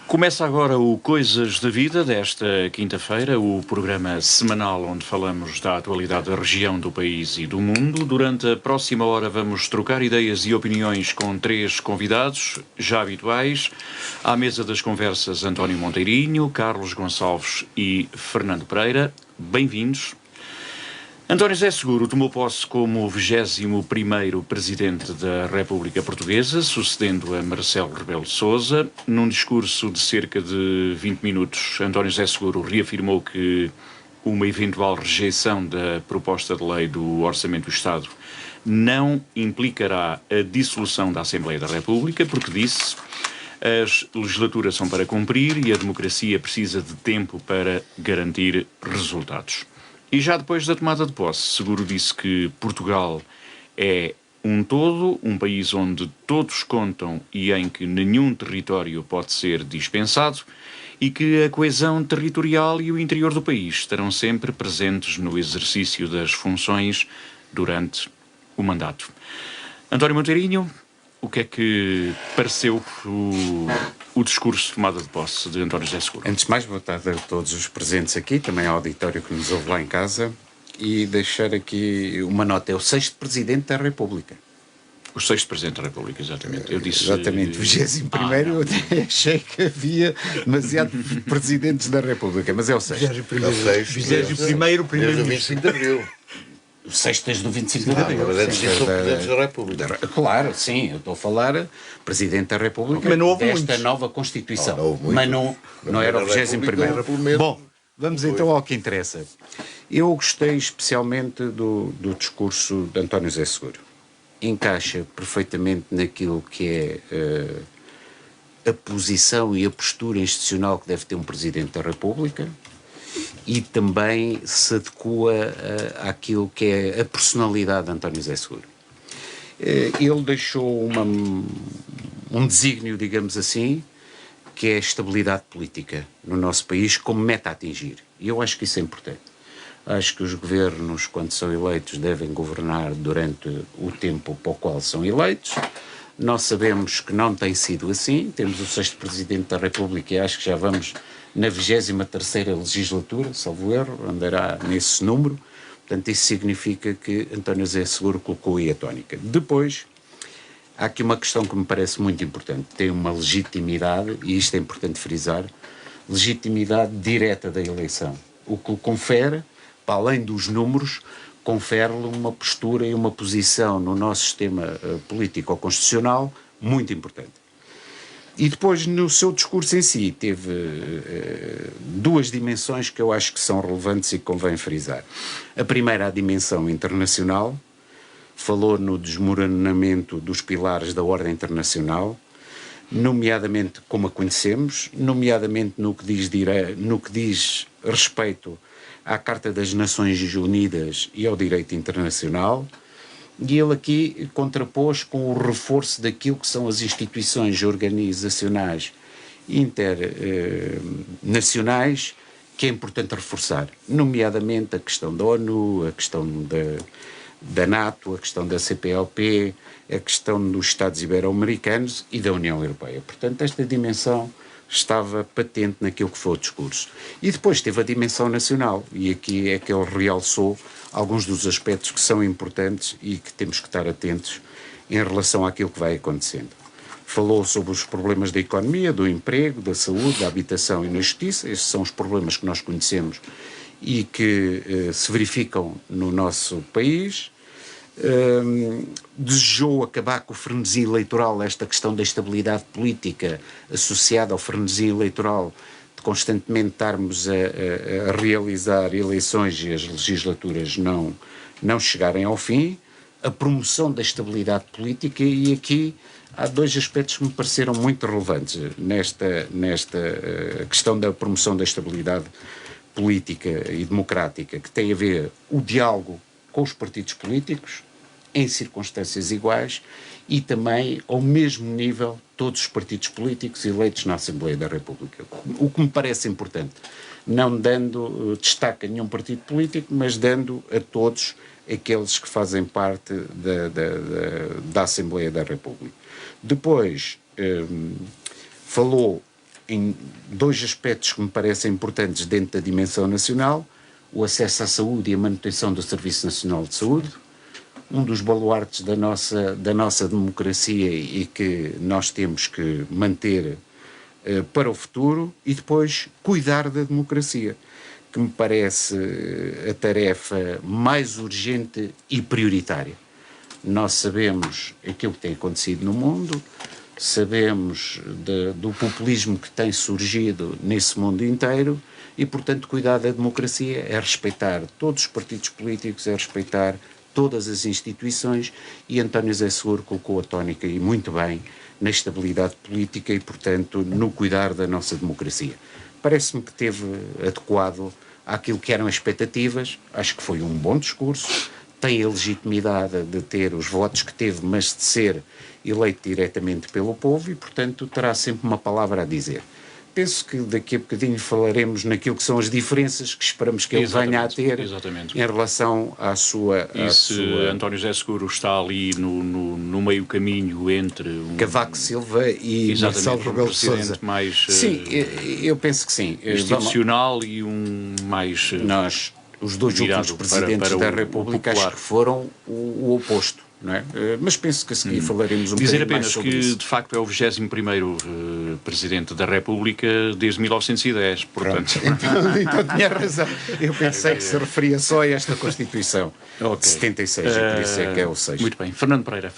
Começa agora o Coisas da Vida desta quinta-feira, o programa semanal onde falamos da atualidade da região, do país e do mundo. Durante a próxima hora vamos trocar ideias e opiniões com três convidados, já habituais. À mesa das conversas, António Monteirinho, Carlos Gonçalves e Fernando Pereira. Bem-vindos. António José Seguro tomou posse como 21º Presidente da República Portuguesa, sucedendo a Marcelo Rebelo de Sousa. Num discurso de cerca de 20 minutos, António José Seguro reafirmou que uma eventual rejeição da proposta de lei do Orçamento do Estado não implicará a dissolução da Assembleia da República, porque disse: as legislaturas são para cumprir e a democracia precisa de tempo para garantir resultados. E já depois da tomada de posse, Seguro disse que Portugal é um todo, um país onde todos contam e em que nenhum território pode ser dispensado, e que a coesão territorial e o interior do país estarão sempre presentes no exercício das funções durante o mandato. António Monteirinho, o que é que pareceu o discurso de tomada de posse de António José Seguro? Antes de mais, boa tarde a todos os presentes aqui, também ao auditório que nos ouve lá em casa, e deixar aqui uma nota: é o 6º Presidente da República. O 6º Presidente da República, exatamente. Eu disse... Exatamente, 21º, eu até achei que havia demasiados Presidentes da República, mas é o 6º. 21º Primeiro-Ministro. 25 de Abril. O 6º desde o 25 de Abril. Mas antes disso são Presidentes da República. Claro, sim, eu estou a falar Presidente da República, mas não houve desta muitos. Nova Constituição. Não houve muitos. Mas não era o 21º. Bom, vamos então ao que interessa. Eu gostei especialmente do discurso de António José Seguro. Encaixa perfeitamente naquilo que é a posição e a postura institucional que deve ter um Presidente da República, e também se adequa àquilo que é a personalidade de António José Seguro. Ele deixou um desígnio, digamos assim, que é a estabilidade política no nosso país como meta a atingir. E eu acho que isso é importante. Acho que os governos, quando são eleitos, devem governar durante o tempo para o qual são eleitos. Nós sabemos que não tem sido assim. Temos o 6º Presidente da República e acho que já vamos na 23ª legislatura, salvo erro, andará nesse número. Portanto, isso significa que António José Seguro colocou aí a tónica. Depois, há aqui uma questão que me parece muito importante. Tem uma legitimidade, e isto é importante frisar, legitimidade direta da eleição. O que lhe confere, para além dos números, confere-lhe uma postura e uma posição no nosso sistema político-constitucional muito importante. E depois, no seu discurso em si, teve duas dimensões que eu acho que são relevantes e que convém frisar. A primeira, a dimensão internacional. Falou no desmoronamento dos pilares da ordem internacional, nomeadamente como a conhecemos, nomeadamente no que diz respeito à Carta das Nações Unidas e ao direito internacional. E ele aqui contrapôs com o reforço daquilo que são as instituições organizacionais internacionais, que é importante reforçar, nomeadamente a questão da ONU, a questão da NATO, a questão da CPLP, a questão dos Estados Ibero-Americanos e da União Europeia. Portanto, esta dimensão estava patente naquilo que foi o discurso. E depois teve a dimensão nacional, e aqui é que ele realçou alguns dos aspectos que são importantes e que temos que estar atentos em relação àquilo que vai acontecendo. Falou sobre os problemas da economia, do emprego, da saúde, da habitação e na justiça. Estes são os problemas que nós conhecemos e que se verificam no nosso país. Desejou acabar com o frenesi eleitoral, esta questão da estabilidade política associada ao frenesi eleitoral, de constantemente estarmos a realizar eleições e as legislaturas não chegarem ao fim, a promoção da estabilidade política. E aqui há dois aspectos que me pareceram muito relevantes nesta questão da promoção da estabilidade política e democrática, que tem a ver o diálogo com os partidos políticos, em circunstâncias iguais, e também ao mesmo nível todos os partidos políticos eleitos na Assembleia da República. O que me parece importante, não dando destaque a nenhum partido político, mas dando a todos aqueles que fazem parte da Assembleia da República. Depois, falou em dois aspectos que me parecem importantes dentro da dimensão nacional: o acesso à saúde e a manutenção do Serviço Nacional de Saúde, um dos baluartes da nossa democracia e que nós temos que manter para o futuro, e depois cuidar da democracia, que me parece a tarefa mais urgente e prioritária. Nós sabemos aquilo que tem acontecido no mundo, sabemos do populismo que tem surgido nesse mundo inteiro e, portanto, cuidar da democracia é respeitar todos os partidos políticos, é respeitar todas as instituições, e António José Seguro colocou a tónica, e muito bem, na estabilidade política e, portanto, no cuidar da nossa democracia. Parece-me que teve adequado àquilo que eram as expectativas. Acho que foi um bom discurso, tem a legitimidade de ter os votos que teve, mas de ser eleito diretamente pelo povo e, portanto, terá sempre uma palavra a dizer. Penso que daqui a bocadinho falaremos naquilo que são as diferenças que esperamos que ele venha a ter em relação à sua... António José Seguro está ali no meio caminho entre... Cavaco Silva e Marcelo Rebelo de Sousa. Mais... Sim, eu penso que sim. Institucional e um mais... Os dois últimos presidentes da República acho que foram o oposto, não é? Mas penso que a seguir falaremos um bocadinho mais sobre isso. Dizer apenas que, de facto, é o 21º Presidente da República desde 1910, portanto... Então tinha razão. Eu pensei que se referia só a esta Constituição de 76, e por isso é que é o 6. Muito bem. Fernando Pereira...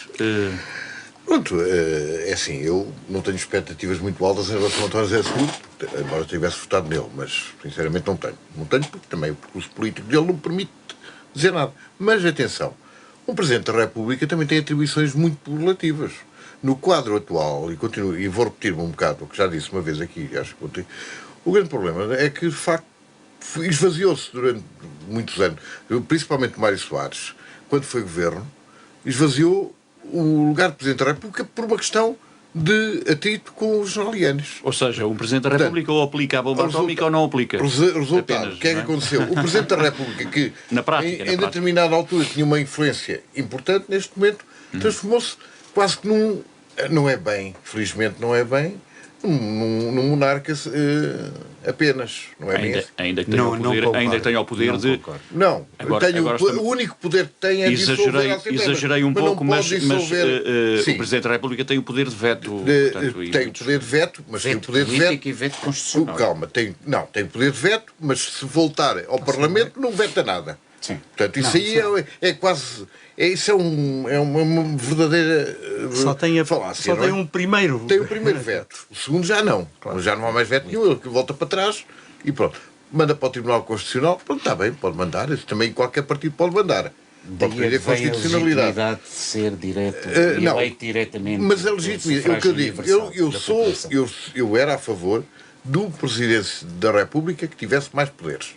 Pronto, é assim, eu não tenho expectativas muito altas em relação ao António José Seguro, embora tivesse votado nele, mas sinceramente não tenho. Não tenho porque também o percurso político dele não me permite dizer nada. Mas atenção, um Presidente da República também tem atribuições muito relativas. No quadro atual, e vou repetir-me um bocado o que já disse uma vez aqui, acho que o grande problema é que, de facto, esvaziou-se durante muitos anos, principalmente Mário Soares, quando foi governo, esvaziou o lugar de Presidente da República por uma questão de atrito com os jornalianos. Ou seja, o Presidente da República ou aplica a bomba atómica ou não aplica. Resultado, apenas, o que é que aconteceu? O Presidente da República, que na prática, em determinada altura tinha uma influência importante, neste momento transformou-se quase que num... Não é bem, felizmente não é bem, num monarca apenas, não é ainda, mesmo? Ainda que tenha o poder de... Não, o único poder que tem é dissolver a Assembleia. Exagerei um pouco, mas o Presidente da República tem o poder de veto. Tem o poder de veto, mas tem o poder de veto... e veto constitucional. Calma, tem o poder de veto, mas se voltar ao Parlamento não veta nada. Sim. Portanto, isso aí é quase... Isso é uma verdadeira falácia. Só tem um primeiro. Tem o primeiro veto. O segundo já não. Claro. Já não há mais veto nenhum. Ele volta para trás e pronto. Manda para o Tribunal Constitucional. Pronto, está bem, pode mandar. Isso também qualquer partido pode mandar. Pode pedir a constitucionalidade. A de ser direto, eleito diretamente. Mas a legitimidade, é o que eu digo. Eu era a favor do Presidente da República que tivesse mais poderes.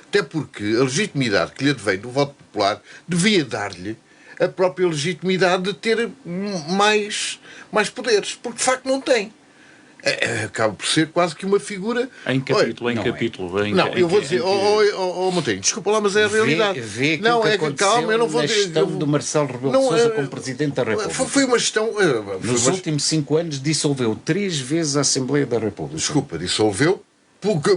Até porque a legitimidade que lhe advém do voto popular devia dar-lhe a própria legitimidade de ter mais poderes, porque de facto não tem. Acaba por ser quase que uma figura... Em capítulo. Eu vou dizer, Monteiro, desculpa lá, mas é a realidade. Vê não, é que calma, eu não vou dizer... gestão do Marcelo Rebelo de Sousa como Presidente da República. Foi uma gestão... Nos últimos 5 anos dissolveu 3 vezes a Assembleia da República. Desculpa, dissolveu... Porque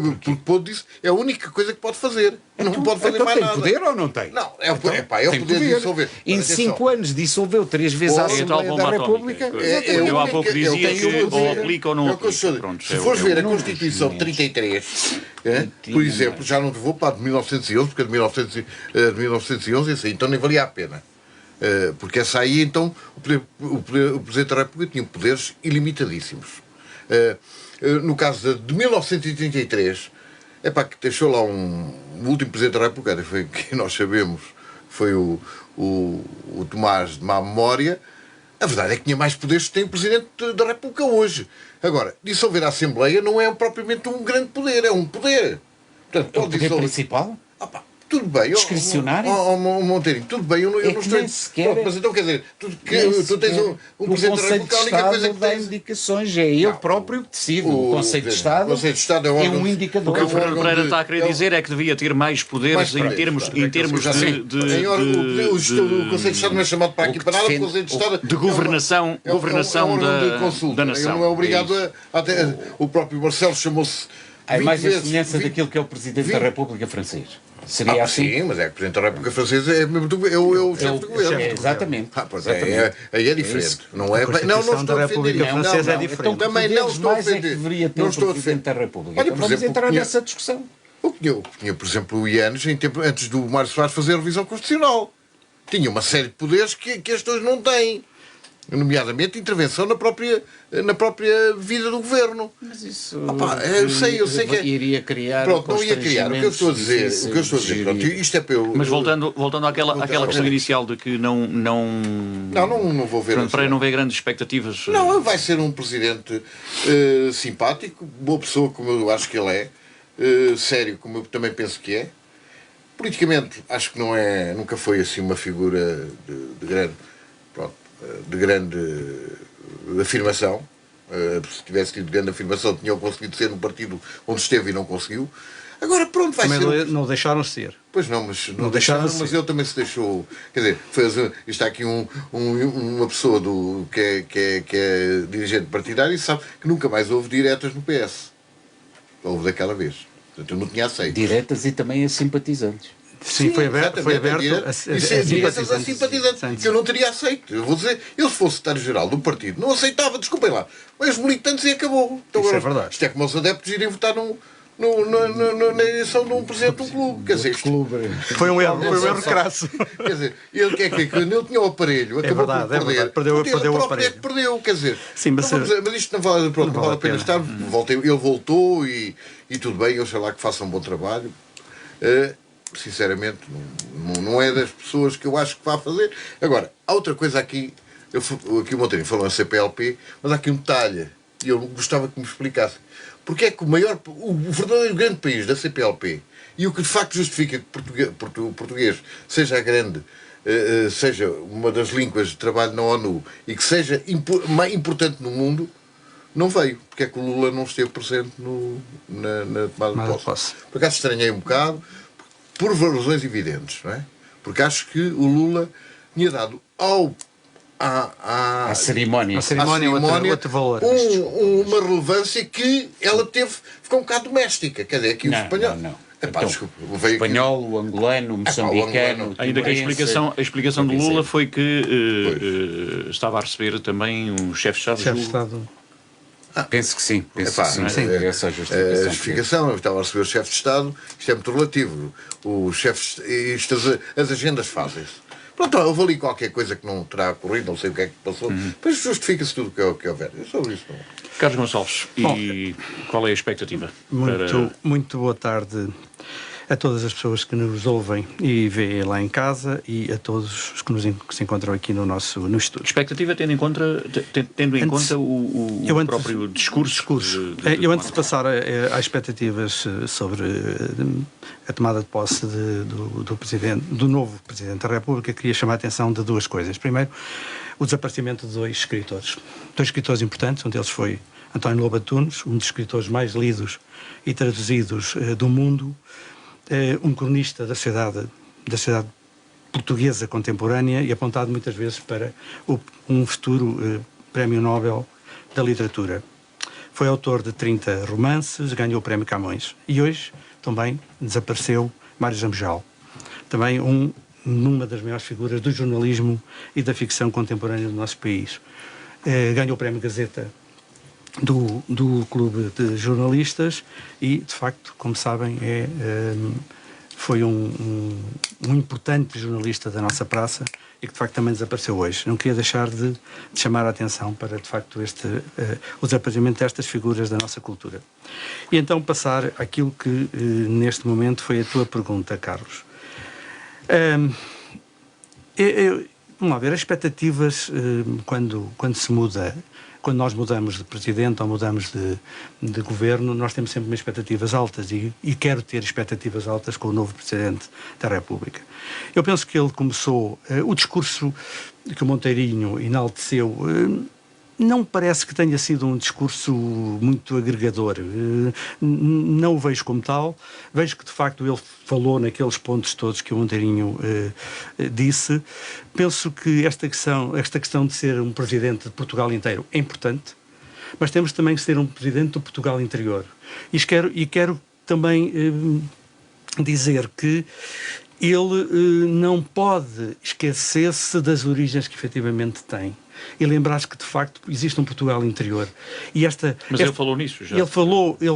pode disso, é a única coisa que pode fazer. Não pode fazer mais nada. Tem poder ou não tem? Não, é o poder de dissolver. Em 5 anos dissolveu 3 vezes a Assembleia da República. Eu há pouco dizia que ou aplica ou não aplica. Se fores ver a Constituição de 33, por exemplo, já não vou para a de 1911, porque a de 1911 essa aí, então nem valia a pena. Porque essa aí, então, o Presidente da República tinha poderes ilimitadíssimos. No caso de 1933, que deixou lá o último Presidente da República, foi que nós sabemos, foi o Tomás de má memória. A verdade é que tinha mais poderes que tem o Presidente da República hoje. Agora, dissolver a Assembleia não é propriamente um grande poder, é um poder. Portanto, é o poder principal? tudo bem. Discricionário? Monteirinho, tudo bem, eu não estou... Nem sequer... Mas então, quer dizer, tu tens um Presidente da República, a única coisa que dá indicações, é ele próprio que decide. O Conselho de Estado é um indicador. O que o Fernando Pereira está a querer dizer é que devia ter mais poderes em termos de... O Conselho de Estado não é chamado para aqui para nada, o Conselho de Estado... De governação da nação. Ele não é obrigado a... O próprio Marcelo chamou-se... Há mais a semelhança daquilo que é o Presidente da República francês. Seria assim? Sim, mas é que o Presidente da República Francesa é o chefe do governo. Exatamente. Aí é diferente. Não é? Não estou a ofender. A Francesa é diferente. Então, também não estou a ofender. Não estou a Presidente da República. Olha, vamos entrar nessa discussão. O que tinha, por exemplo, o IANES, antes do Mário Soares fazer a revisão constitucional. Tinha uma série de poderes que estes dois não têm. Nomeadamente intervenção na própria vida do governo. Mas isso... eu sei que... Iria criar... Pronto, não ia criar. O que eu estou a dizer... Pronto, isto é para eu... Mas voltando àquela questão inicial de que não vou ver... Pronto, para não ver grandes expectativas... Não, vai ser um presidente simpático, boa pessoa, como eu acho que ele é, sério, como eu também penso que é. Politicamente, acho que nunca foi assim uma figura de grande afirmação. Se tivesse tido grande afirmação, tinha conseguido ser no partido onde esteve e não conseguiu. Agora, pronto, vai ser... Não deixaram ser. Pois não, mas não deixaram, mas ele também se deixou... Quer dizer, está aqui uma pessoa que é dirigente partidário e sabe que nunca mais houve diretas no PS. Houve daquela vez. Portanto, eu não tinha aceito. Diretas e também a simpatizantes. Sim, foi aberto a simpatizantes. Que eu não teria aceito. Eu vou dizer, eu se fosse secretário-geral do partido, não aceitava, desculpem lá. Mas militantes e acabou. Então, isso agora, é verdade. Isto é como os adeptos irem votar na eleição de um presidente de um clube. Quer dizer, foi um erro crasso. Quer dizer, ele ele tinha o aparelho, acabou por perder. Perdeu o aparelho. Perdeu, quer dizer. Sim, mas isto não vale a pena estar. Ele voltou e tudo bem, eu sei lá que faça um bom trabalho. Sinceramente, não é das pessoas que eu acho que vá fazer. Agora, há outra coisa aqui. Aqui o Montenegro falou na CPLP, mas há aqui um detalhe, e eu gostava que me explicasse. Porque é que o verdadeiro grande país da CPLP, e o que de facto justifica que o português seja seja uma das línguas de trabalho na ONU e que seja mais importante no mundo, não veio. Porque é que o Lula não esteve presente na tomada de posse. Por acaso estranhei um bocado, por razões evidentes, não é? Porque acho que o Lula tinha dado à cerimónia outro valor. Uma relevância que ela ficou um bocado doméstica. Quer dizer, aqui o espanhol... Não. Então, o espanhol, o angolano, o moçambicano... Ainda que a explicação do Lula foi que estava a receber também um chefe de Estado. Penso que sim. Essa a justificação. Eu estava a receber o chefe de Estado. Isto é muito relativo. As agendas fazem-se. Pronto, houve ali qualquer coisa que não terá ocorrido, não sei o que é que passou. Depois justifica-se tudo o que houver. É sobre isso. Carlos Gonçalves, e qual é a expectativa? Muito boa tarde a todas as pessoas que nos ouvem e veem lá em casa e a todos os que se encontram aqui no estúdio. Expectativa tendo em conta o próprio discurso. Eu antes de passar às expectativas sobre a tomada de posse do novo Presidente da República, queria chamar a atenção de duas coisas. Primeiro, o desaparecimento de dois escritores importantes. Um deles foi António Lobo Antunes, um dos escritores mais lidos e traduzidos do mundo, um cronista da sociedade portuguesa contemporânea e apontado muitas vezes para um futuro Prémio Nobel da Literatura. Foi autor de 30 romances, ganhou o Prémio Camões e hoje também desapareceu Mário Zambojal, também uma das maiores figuras do jornalismo e da ficção contemporânea do nosso país. Ganhou o Prémio Gazeta do Clube de Jornalistas e, de facto, como sabem, foi um importante jornalista da nossa praça e que, de facto, também desapareceu hoje. Não queria deixar de chamar a atenção para, de facto, o desaparecimento destas figuras da nossa cultura. E então passar àquilo que, neste momento, foi a tua pergunta, Carlos. Vamos lá ver, as expectativas, quando se muda, quando nós mudamos de presidente ou mudamos de governo, nós temos sempre expectativas altas e quero ter expectativas altas com o novo Presidente da República. Eu penso que ele começou, o discurso que o Monteirinho enalteceu, não parece que tenha sido um discurso muito agregador. Não o vejo como tal. Vejo que, de facto, ele falou naqueles pontos todos que o Monteirinho disse. Penso que esta questão de ser um presidente de Portugal inteiro é importante, mas temos também que ser um presidente do Portugal interior. E quero também dizer que ele não pode esquecer-se das origens que efetivamente tem. E lembrar-se que, de facto, existe um Portugal interior. Mas ele falou nisso já. Ele falou, e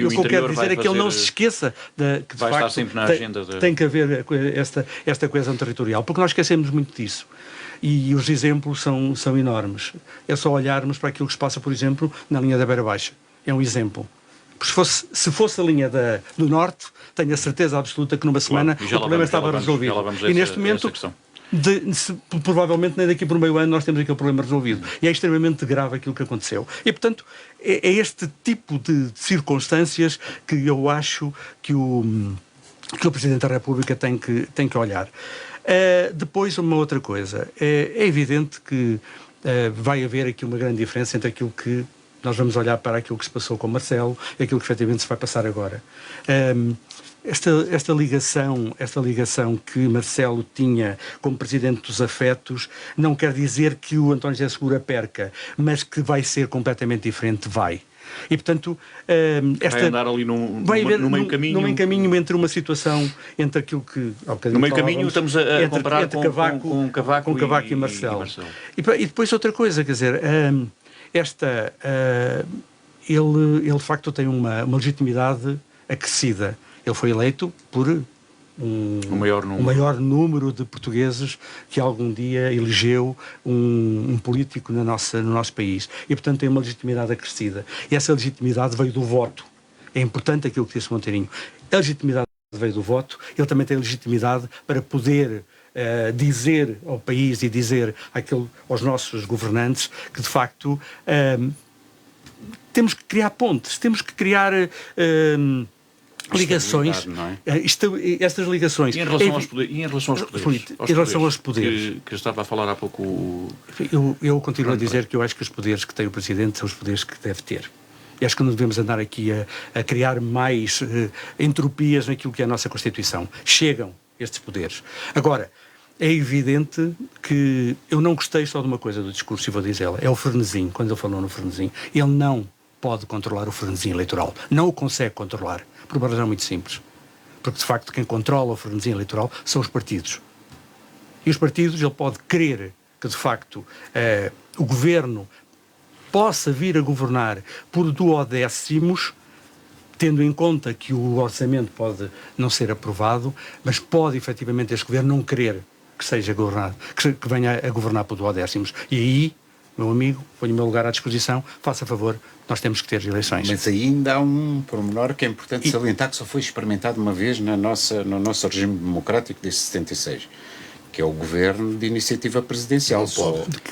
o que eu quero dizer é que ele não se esqueça que, de facto, sempre na agenda tem que haver esta coesão territorial, porque nós esquecemos muito disso. E os exemplos são enormes. É só olharmos para aquilo que se passa, por exemplo, na linha da Beira Baixa. É um exemplo. Se fosse a linha do Norte, tenho a certeza absoluta que numa semana o problema estava resolvido. E neste momento, provavelmente nem daqui por meio ano nós temos aquele problema resolvido. E é extremamente grave aquilo que aconteceu. E, portanto, é este tipo de circunstâncias que eu acho que o Presidente da República tem que olhar. Depois, uma outra coisa. É evidente que vai haver aqui uma grande diferença entre aquilo que nós vamos olhar para aquilo que se passou com Marcelo e aquilo que efetivamente se vai passar agora. Esta ligação que Marcelo tinha como Presidente dos Afetos não quer dizer que o António José Seguro a perca, mas que vai ser completamente diferente, vai. E, portanto, vai andar ali no meio caminho. No meio caminho entre uma situação, entre aquilo que... No meio caminho estamos a comparar entre Cavaco e Marcelo. E depois outra coisa, quer dizer... Ele de facto tem uma legitimidade acrescida. Ele foi eleito por o maior número de portugueses que algum dia elegeu um político no nosso país. E, portanto, tem uma legitimidade acrescida. E essa legitimidade veio do voto. É importante aquilo que disse Monteirinho. A legitimidade veio do voto. Ele também tem legitimidade para poder... dizer ao país e dizer aos nossos governantes que, de facto, temos que criar pontes, temos que criar ligações. Não é? Estas ligações. E em relação aos poderes? Que estava a falar há pouco. Eu continuo a dizer que eu acho que os poderes que tem o Presidente são os poderes que deve ter. E acho que não devemos andar aqui a criar mais entropias naquilo que é a nossa Constituição. Chegam estes poderes. Agora, é evidente que eu não gostei só de uma coisa do discurso e vou dizê-la. É o frenesim. Quando ele falou no frenesim, ele não pode controlar o frenesim eleitoral. Não o consegue controlar. Por uma razão muito simples. Porque, de facto, quem controla o frenesim eleitoral são os partidos. E os partidos, ele pode querer que, de facto, o governo possa vir a governar por duodécimos, tendo em conta que o orçamento pode não ser aprovado, mas pode, efetivamente, este governo não querer que seja governado, que venha a governar por duodécimos. E aí, meu amigo, ponho o meu lugar à disposição, faça favor, nós temos que ter eleições. Mas ainda há um pormenor que é importante salientar, que só foi experimentado uma vez no nosso regime democrático desde 76. Que é o governo de iniciativa presidencial.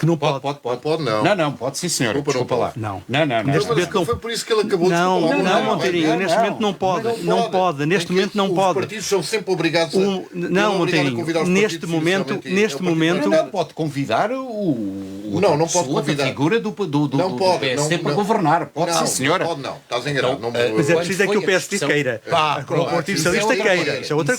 Não pode. Pode não. Não, pode sim, senhor. Desculpa lá. Não. Neste momento não foi por isso que ele acabou de falar. Não, Monteirinho, neste momento não pode. Não pode. Neste momento não pode. Os partidos são sempre obrigados Não, Monteirinho, neste momento... Não pode convidar não pode convidar a figura do PSD para governar. Pode sim, senhora. Pode não. Estás enganado. Mas é preciso que o PSD queira. O Partido Socialista queira. Isso é outra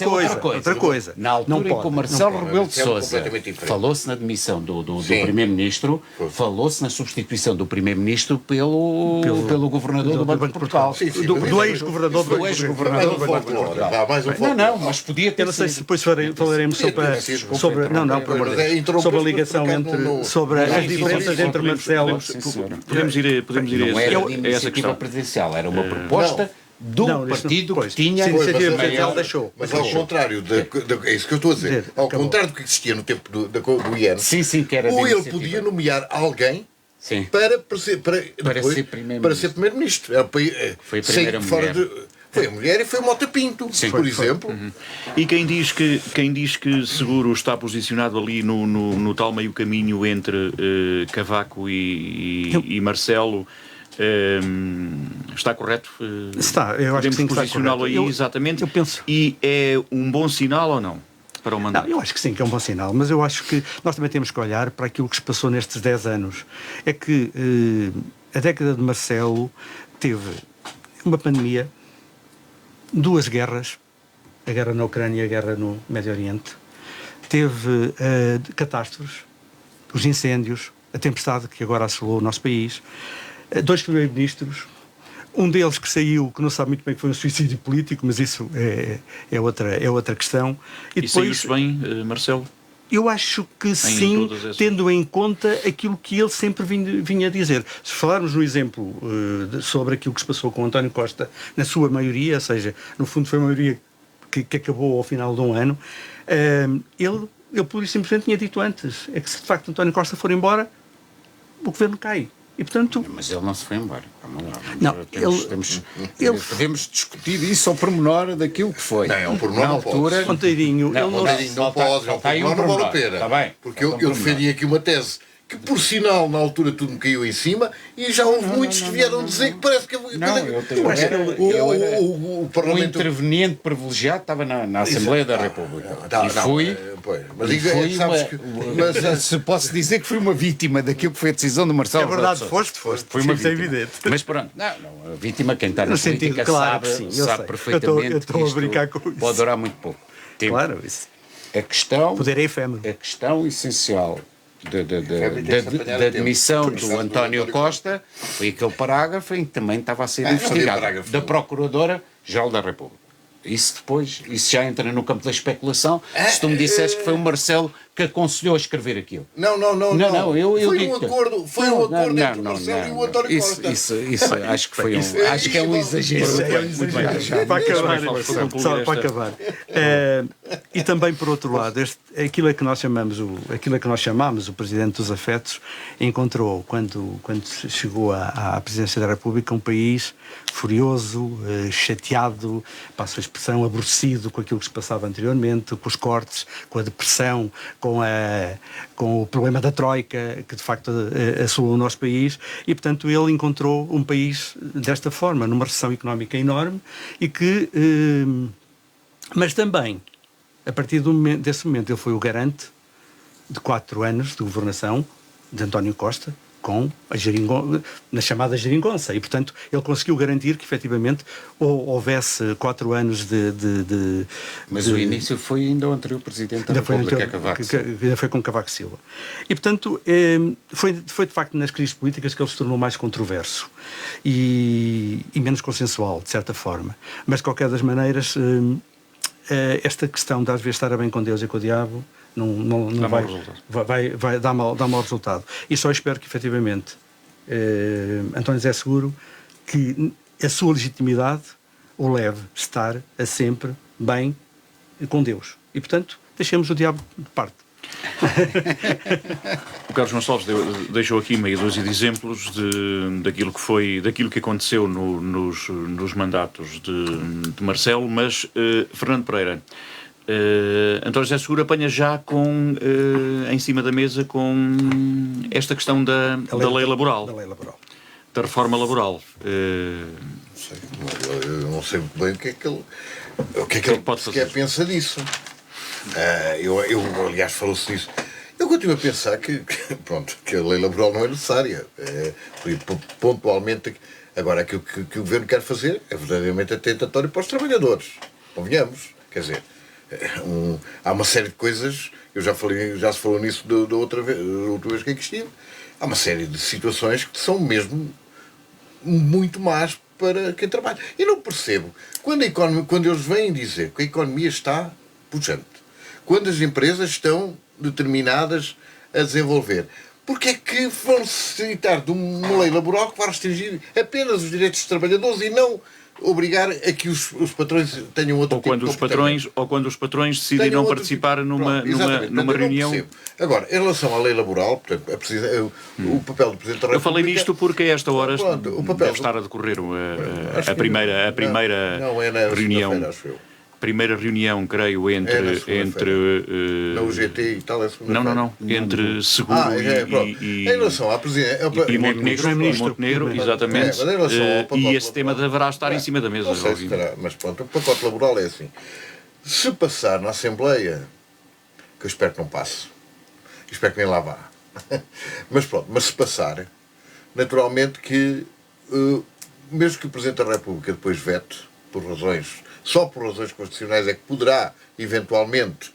coisa. Na altura em que o Marcelo Rebelo de Sousa falou-se na demissão do Primeiro-Ministro, falou-se na substituição do Primeiro-Ministro pelo Governador do Banco de Portugal. Do ex-Governador do Banco de Portugal. Não, mas podia ter... Eu não sei se depois falaremos sobre a ligação sobre as diferenças entre Marcelo... Podemos ir não era de iniciativa presidencial, era uma proposta... do partido que tinha... Mas ao contrário, é isso que eu estou a dizer, ao contrário do que existia no tempo do IEN, ou ele podia nomear alguém para ser primeiro-ministro. Foi a primeira mulher. Foi a mulher e foi o Mota Pinto, por exemplo. E quem diz que Seguro está posicionado ali no tal meio caminho entre Cavaco e Marcelo, está correto? Está, eu acho que sim, que está posicioná-lo aí exatamente. Eu penso. E é um bom sinal ou não? Para o mandato? Não, eu acho que sim, que é um bom sinal, mas eu acho que nós também temos que olhar para aquilo que se passou nestes 10 anos. É que a década de Marcelo teve uma pandemia, 2 guerras, a guerra na Ucrânia e a guerra no Médio Oriente, teve catástrofes, os incêndios, a tempestade que agora assolou o nosso país, 2 primeiros-ministros, um deles que saiu, que não sabe muito bem que foi um suicídio político, mas isso é outra questão. E depois, saiu-se bem, Marcelo? Eu acho que sim, tendo em conta aquilo que ele sempre vinha a dizer. Se falarmos no exemplo sobre aquilo que se passou com António Costa, na sua maioria, ou seja, no fundo foi uma maioria que acabou ao final de um ano, ele pura e simplesmente tinha dito antes, é que se de facto António Costa for embora, o governo cai. E, portanto, mas ele não se foi embora. Vamos lá. Podemos discutir isso ao pormenor daquilo que foi. Não, é um pormenor, na altura. Ponteirinho, não pode, não vale a pena. Está bem. Porque eu defendi aqui uma tese que, por sinal, na altura tudo me caiu em cima e já houve muitos que vieram dizer que parece que o Parlamento. O interveniente privilegiado estava na Assembleia da República. Se posso dizer que fui uma vítima daquilo que foi a decisão do Marcelo. É verdade, foste. Foi uma vítima. Evidente. Mas pronto, a vítima, quem está na política sabe perfeitamente que isto pode durar muito pouco. Claro, isso. Poder é efêmero. A questão essencial da admissão do António Costa foi aquele parágrafo em que também estava a ser investigado da Procuradora-Geral da República. Isso já entra no campo da especulação. Se tu me disseres que foi o Marcelo que aconselhou a escrever aquilo. Não. Foi um acordo entre o Marcelo e o António Costa. Isso acho que é um exagero. Para acabar. E também, por outro lado, aquilo que nós chamamos o Presidente dos Afetos, encontrou, quando chegou à Presidência da República, um país furioso, chateado, passo a expressão, aborrecido com aquilo que se passava anteriormente, com os cortes, com a depressão, com o problema da Troika, que de facto assolou o nosso país, e portanto ele encontrou um país desta forma, numa recessão económica enorme, e que, mas também, a partir desse momento, ele foi o garante de 4 anos de governação de António Costa, na chamada geringonça, e portanto ele conseguiu garantir que efetivamente houvesse 4 anos de Mas o início foi ainda o anterior Presidente da República, Cavaco Silva. Ainda foi com Cavaco Silva. E portanto foi de facto nas crises políticas que ele se tornou mais controverso e menos consensual, de certa forma. Mas de qualquer das maneiras, esta questão de às vezes estar a bem com Deus e com o diabo não vai dar mau resultado. E só espero que, efetivamente, António José Seguro, que a sua legitimidade o leve a estar sempre bem com Deus. E, portanto, deixemos o diabo de parte. O Carlos Gonçalves deixou aqui meia dúzia de exemplos daquilo que aconteceu nos mandatos de Marcelo, mas Fernando Pereira, António José Seguro apanha já em cima da mesa com esta questão da lei laboral, da reforma laboral. Eu não sei muito bem o que é que ele sequer pensa disso. Eu aliás, falou-se disso. Eu continuo a pensar que a lei laboral não é necessária. Pontualmente, agora aquilo que o Governo quer fazer é verdadeiramente atentatório para os trabalhadores. Convenhamos. Quer dizer, há uma série de coisas, já se falou nisso da outra vez que aqui estive, há uma série de situações que são mesmo muito más para quem trabalha. Eu não percebo, quando eles vêm dizer que a economia está pujante, quando as empresas estão determinadas a desenvolver, porque é que vão necessitar de uma lei laboral que vai restringir apenas os direitos dos trabalhadores e não obrigar a que os patrões tenham outro tipo de comportamento. Ou quando os patrões decidem não participar numa reunião. Agora, em relação à lei laboral, portanto, o papel do Presidente da República... Eu falei nisto porque a esta hora deve estar a decorrer a primeira reunião. Primeira reunião, creio, entre na UGT e tal, é a segunda. Não. Entre Seguro em relação à e Montenegro, exatamente. E esse tema deverá estar em cima da mesa. Não sei se estará, mas pronto, o pacote laboral é assim. Se passar na Assembleia, que eu espero que não passe, espero que nem lá vá, mas pronto, mas se passar, naturalmente que, mesmo que o Presidente da República depois vete, só por razões constitucionais é que poderá, eventualmente,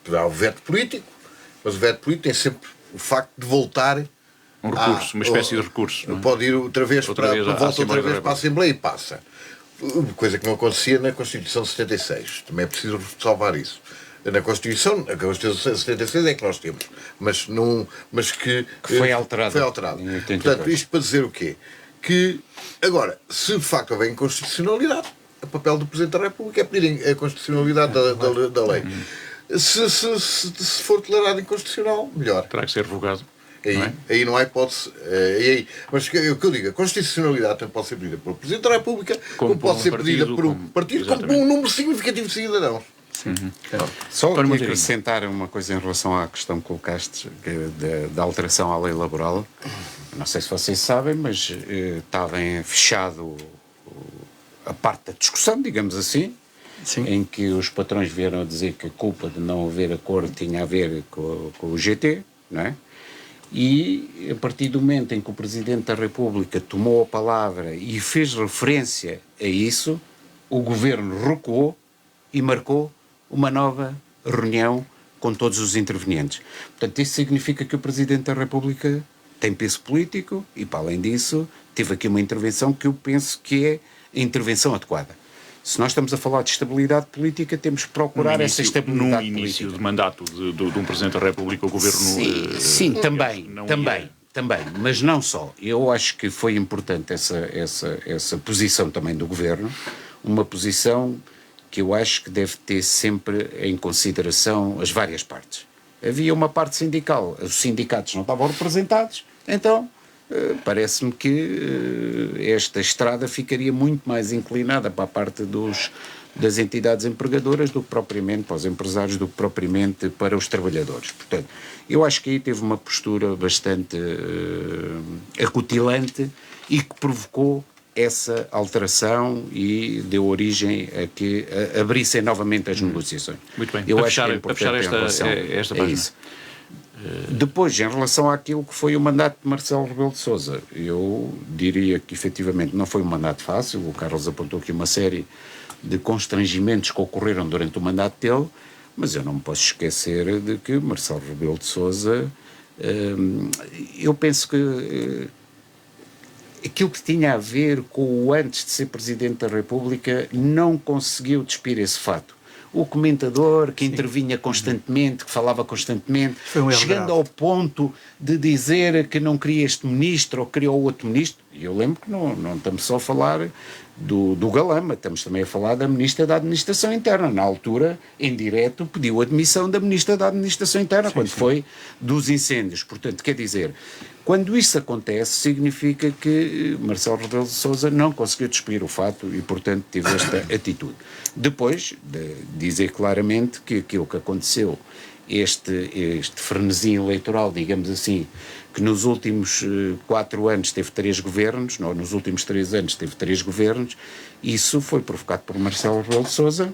o veto político, mas o veto político tem sempre o facto de voltar... Um recurso, uma espécie de recurso. Não é? Pode ir volta outra vez para a Assembleia e passa. Coisa que não acontecia na Constituição de 76. Também é preciso salvar isso. Na Constituição, a Constituição de 76 é que nós temos, mas que foi alterado. Portanto, isto para dizer o quê? Que, agora, se de facto houver inconstitucionalidade, o papel do Presidente da República é pedir a constitucionalidade da lei. Se for declarado inconstitucional, melhor. Terá que ser revogado. Aí não há hipótese. Mas o que eu digo, a constitucionalidade tanto pode ser pedida pelo Presidente da República, como pode ser pedida por um partido, como por um número significativo de cidadãos. Só para acrescentar uma coisa em relação à questão que colocaste da alteração à lei laboral. Não sei se vocês sabem, mas estava fechado a parte da discussão, digamos assim, em que os patrões vieram a dizer que a culpa de não haver acordo tinha a ver com o GT, não é? E a partir do momento em que o Presidente da República tomou a palavra e fez referência a isso, o Governo recuou e marcou uma nova reunião com todos os intervenientes. Portanto, isso significa que o Presidente da República tem peso político e, para além disso, teve aqui uma intervenção que eu penso que é a intervenção adequada. Se nós estamos a falar de estabilidade política, temos que procurar essa estabilidade política. No início de mandato de um Presidente da República, o Governo... Sim, também, mas não só. Eu acho que foi importante essa posição também do Governo, uma posição que eu acho que deve ter sempre em consideração as várias partes. Havia uma parte sindical, os sindicatos não estavam representados, então... parece-me que esta estrada ficaria muito mais inclinada para a parte das entidades empregadoras do que propriamente para os empresários, do que propriamente para os trabalhadores. Portanto, eu acho que aí teve uma postura bastante acutilante e que provocou essa alteração e deu origem a que abrissem novamente as negociações. Muito bem, eu para acho fechar esta página. Isso. Depois, em relação àquilo que foi o mandato de Marcelo Rebelo de Sousa, eu diria que efetivamente não foi um mandato fácil. O Carlos apontou aqui uma série de constrangimentos que ocorreram durante o mandato dele, mas eu não me posso esquecer de que Marcelo Rebelo de Sousa, eu penso que aquilo que tinha a ver com o antes de ser Presidente da República não conseguiu despir esse fato. O comentador que intervinha constantemente, que falava constantemente, chegando ao ponto de dizer que não queria este ministro ou queria outro ministro. E eu lembro que não estamos só a falar do Galama, estamos também a falar da Ministra da Administração Interna. Na altura, em direto, pediu a demissão da Ministra da Administração Interna, quando foi dos incêndios. Portanto, quer dizer, quando isso acontece, significa que Marcelo Rebelo de Sousa não conseguiu despir o fato e, portanto, teve esta atitude. Depois, de dizer claramente que aquilo que aconteceu, este frenesi eleitoral, digamos assim, que nos últimos 4 anos teve 3 governos, ou nos últimos 3 anos teve 3 governos, isso foi provocado por Marcelo Rebelo de Sousa,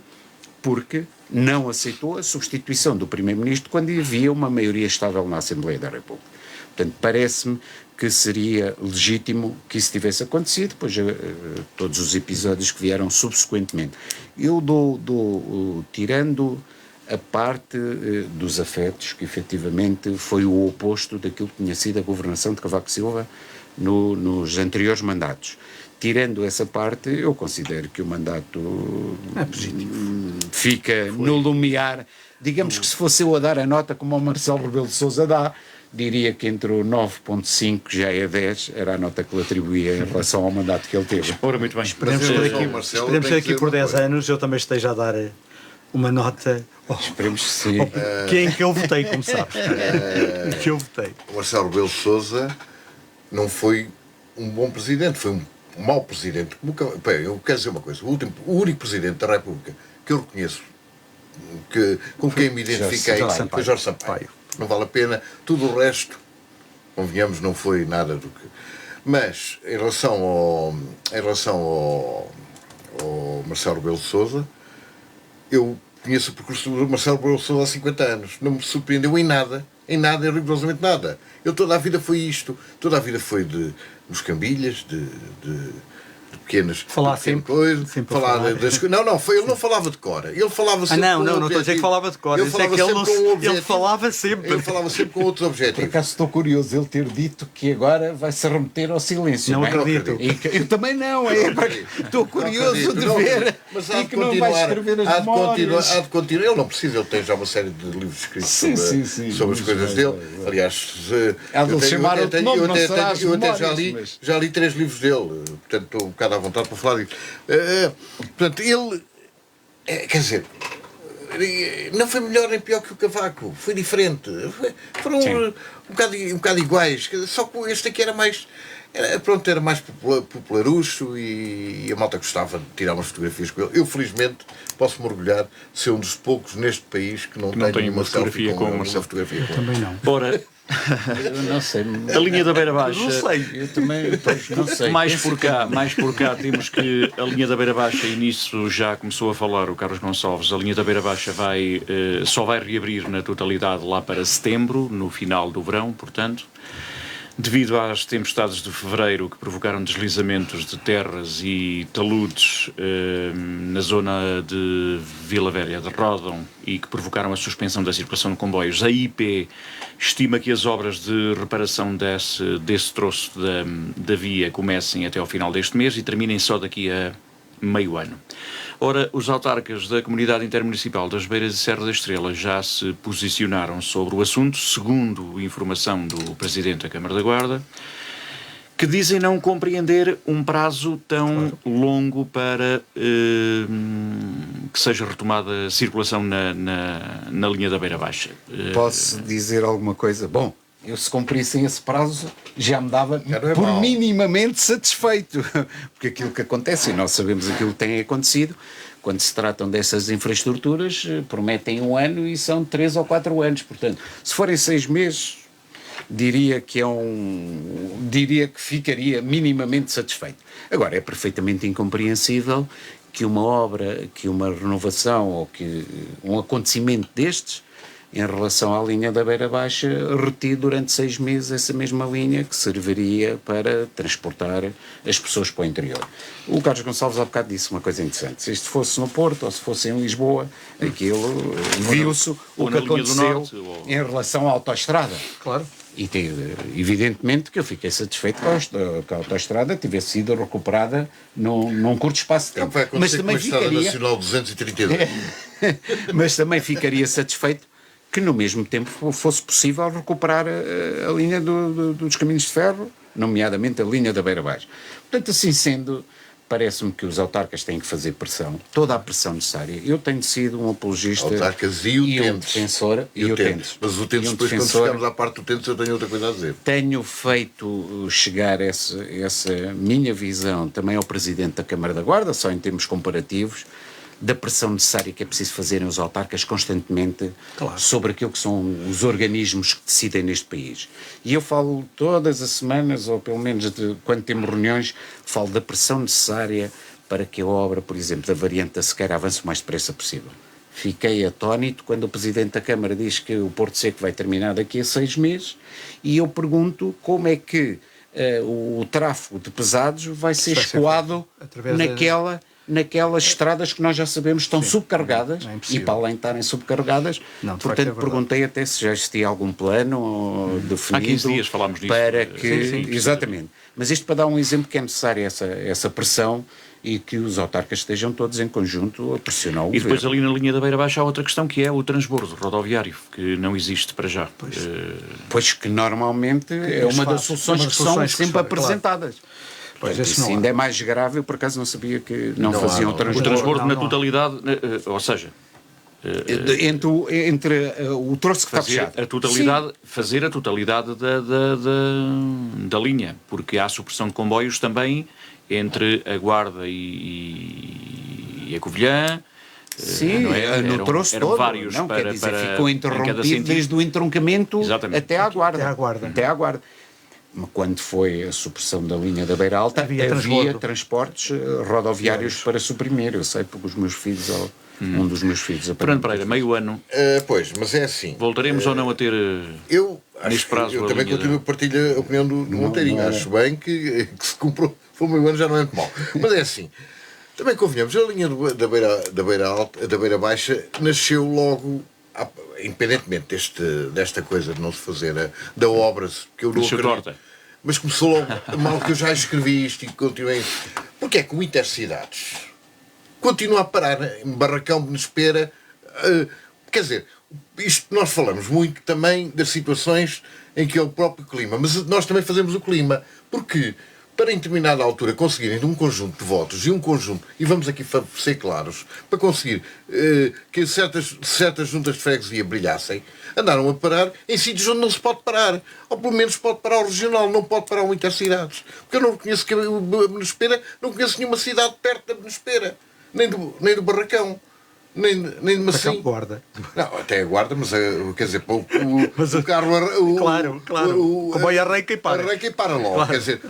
porque não aceitou a substituição do Primeiro-Ministro quando havia uma maioria estável na Assembleia da República. Portanto, parece-me que seria legítimo que isso tivesse acontecido, depois todos os episódios que vieram subsequentemente. Eu tirando a parte dos afetos, que efetivamente foi o oposto daquilo que tinha sido a governação de Cavaco Silva nos anteriores mandatos. Tirando essa parte, eu considero que o mandato fica no lumiar. Digamos que se fosse eu a dar a nota como o Marcelo Rebelo de Sousa dá, diria que entre o 9.5 já é 10, era a nota que lhe atribuía em relação ao mandato que ele teve. Ora, muito bem. Esperemos que daqui por 10 anos eu também esteja a dar uma nota Esperemos que sim. em que eu votei, como sabes. Que eu votei. O Marcelo Rebelo de Sousa não foi um bom presidente, foi um mau presidente. Eu quero dizer uma coisa, o único presidente da República que eu reconheço, com quem me identifiquei, foi Jorge Sampaio. Não vale a pena. Tudo o resto, convenhamos, não foi nada do que... Mas, em relação ao Marcelo Rebelo de Sousa, eu conheço o percurso do Marcelo Rebelo de Sousa há 50 anos. Não me surpreendeu em nada, rigorosamente nada. Eu toda a vida foi isto. Toda a vida foi de moscambilhas, de pequenas coisas. Ele não falava de cor. Ele falava sempre não estou a dizer que falava de cor. Ele falava sempre. Ele falava sempre com outros objetivos. Por acaso estou curioso ele ter dito que agora vai se remeter ao silêncio. Não acredito. Eu também não. Estou curioso de ver. Mas e que não vai escrever as memórias. Há de continuar. Ele não precisa. Ele tem já uma série de livros escritos sobre as coisas dele. Aliás, eu até já li 3 livros dele. Portanto, estou um bocado à vontade para falar disso. Portanto, ele... quer dizer... Não foi melhor nem pior que o Cavaco. Foi diferente. Foram um bocado iguais. Só que este aqui era mais... Era mais popularucho e a malta gostava de tirar umas fotografias com ele. Eu, felizmente, posso-me orgulhar de ser um dos poucos neste país que não tem uma fotografia com uma fotografia. Eu também não. Ora... Eu não sei. A linha da Beira Baixa. Não sei. Eu também não sei. Mais por cá temos que a linha da Beira Baixa, e nisso já começou a falar o Carlos Gonçalves, a linha da Beira Baixa só vai reabrir na totalidade lá para setembro, no final do verão, portanto. Devido às tempestades de fevereiro que provocaram deslizamentos de terras e taludes na zona de Vila Velha de Ródão e que provocaram a suspensão da circulação de comboios, a IP estima que as obras de reparação desse troço da via comecem até ao final deste mês e terminem só daqui a meio ano. Ora, os autarcas da Comunidade Intermunicipal das Beiras de Serra da Estrela já se posicionaram sobre o assunto, segundo informação do Presidente da Câmara da Guarda, que dizem não compreender um prazo tão longo para que seja retomada a circulação na linha da Beira Baixa. Posso dizer alguma coisa? Bom, eu se cumprissem esse prazo já me dava minimamente satisfeito, porque aquilo que acontece, e nós sabemos aquilo que tem acontecido, quando se tratam dessas infraestruturas, prometem 1 ano e são 3 ou 4 anos, portanto, se forem 6 meses, diria que ficaria minimamente satisfeito. Agora, é perfeitamente incompreensível que uma obra, que uma renovação ou que um acontecimento destes, em relação à linha da Beira Baixa, retire durante 6 meses essa mesma linha que serviria para transportar as pessoas para o interior. O Carlos Gonçalves há bocado disse uma coisa interessante. Se isto fosse no Porto ou se fosse em Lisboa, aquilo viu-se o que aconteceu em relação à autoestrada. Claro. E evidentemente que eu fiquei satisfeito que a autoestrada tivesse sido recuperada num curto espaço de tempo. Mas também ficaria... Nacional 232. Mas também ficaria satisfeito que no mesmo tempo fosse possível recuperar a linha dos caminhos de ferro, nomeadamente a linha da Beira Baixa. Portanto, assim sendo, parece-me que os autarcas têm que fazer pressão, toda a pressão necessária. Eu tenho sido um apologista autarcas e um defensor. Mas o Tentes, depois quando chegamos à parte do Tentes, eu tenho outra coisa a dizer. Tenho feito chegar essa minha visão também ao Presidente da Câmara da Guarda, só em termos comparativos, da pressão necessária que é preciso fazerem os autarcas constantemente sobre aquilo que são os organismos que decidem neste país. E eu falo todas as semanas, ou pelo menos quando temos reuniões, falo da pressão necessária para que a obra, por exemplo, da variante da Sequeira avance o mais depressa possível. Fiquei atónito quando o Presidente da Câmara diz que o Porto Seco vai terminar daqui a 6 meses e eu pergunto como é que o tráfego de pesados vai ser escoado naquelas estradas que nós já sabemos estão subcarregadas, e para além de estarem subcarregadas, portanto perguntei até se já existia algum plano definido. Há 15 dias falámos disso. Para que, exatamente. Mas isto para dar um exemplo que é necessária essa pressão e que os autarcas estejam todos em conjunto a pressionar o governo. E depois ali na linha da Beira Baixa há outra questão que é o transbordo rodoviário, que não existe para já. Pois que normalmente é uma das soluções que são sempre apresentadas. Pois isso ainda é mais grave, eu por acaso não sabia que não faziam transbordo. O transbordo na totalidade, ou seja... Entre o troço que está fechado. Fazer a totalidade da linha, porque há supressão de comboios também entre a Guarda e a Covilhã. Sim, no troço todo. Vários não, para, quer dizer, para, ficou interrompido desde o entroncamento até à Guarda. Até à Guarda. Quando foi a supressão da linha da Beira Alta, havia transportes rodoviários para suprimir. Eu sei porque os meus filhos... Um dos meus filhos. Fernando Pereira, meio ano. Pois, mas é assim. Voltaremos ou não a ter neste prazo? Eu também continuo a partilhar a opinião do Monteirinho. Acho bem que se comprou. Foi meio ano, já não é muito mal. Mas é assim. Também convenhamos, a linha da Beira Alta, da Beira Baixa, nasceu logo, independentemente desta coisa de não se fazer da obra, que eu não acredito. Mas começou logo, mal que eu já escrevi isto e continuei. Porque é que o Intercidades continua a parar em barracão de espera. Quer dizer, isto nós falamos muito também das situações em que é o próprio clima, mas nós também fazemos o clima, porque para em determinada altura conseguirem um conjunto de votos e vamos aqui ser claros, para conseguir que certas juntas de freguesia brilhassem, andaram a parar em sítios onde não se pode parar, ou pelo menos pode parar o regional, não pode parar o Intercidades, porque eu não reconheço que a Benespera, não conheço nenhuma cidade perto da Benespera. Nem do Barracão, nem de Macim. Guarda. Não, até a Guarda, mas quer dizer, o carro... Claro. O comboio arranca e para. Arranca e para logo. Claro. Quer dizer,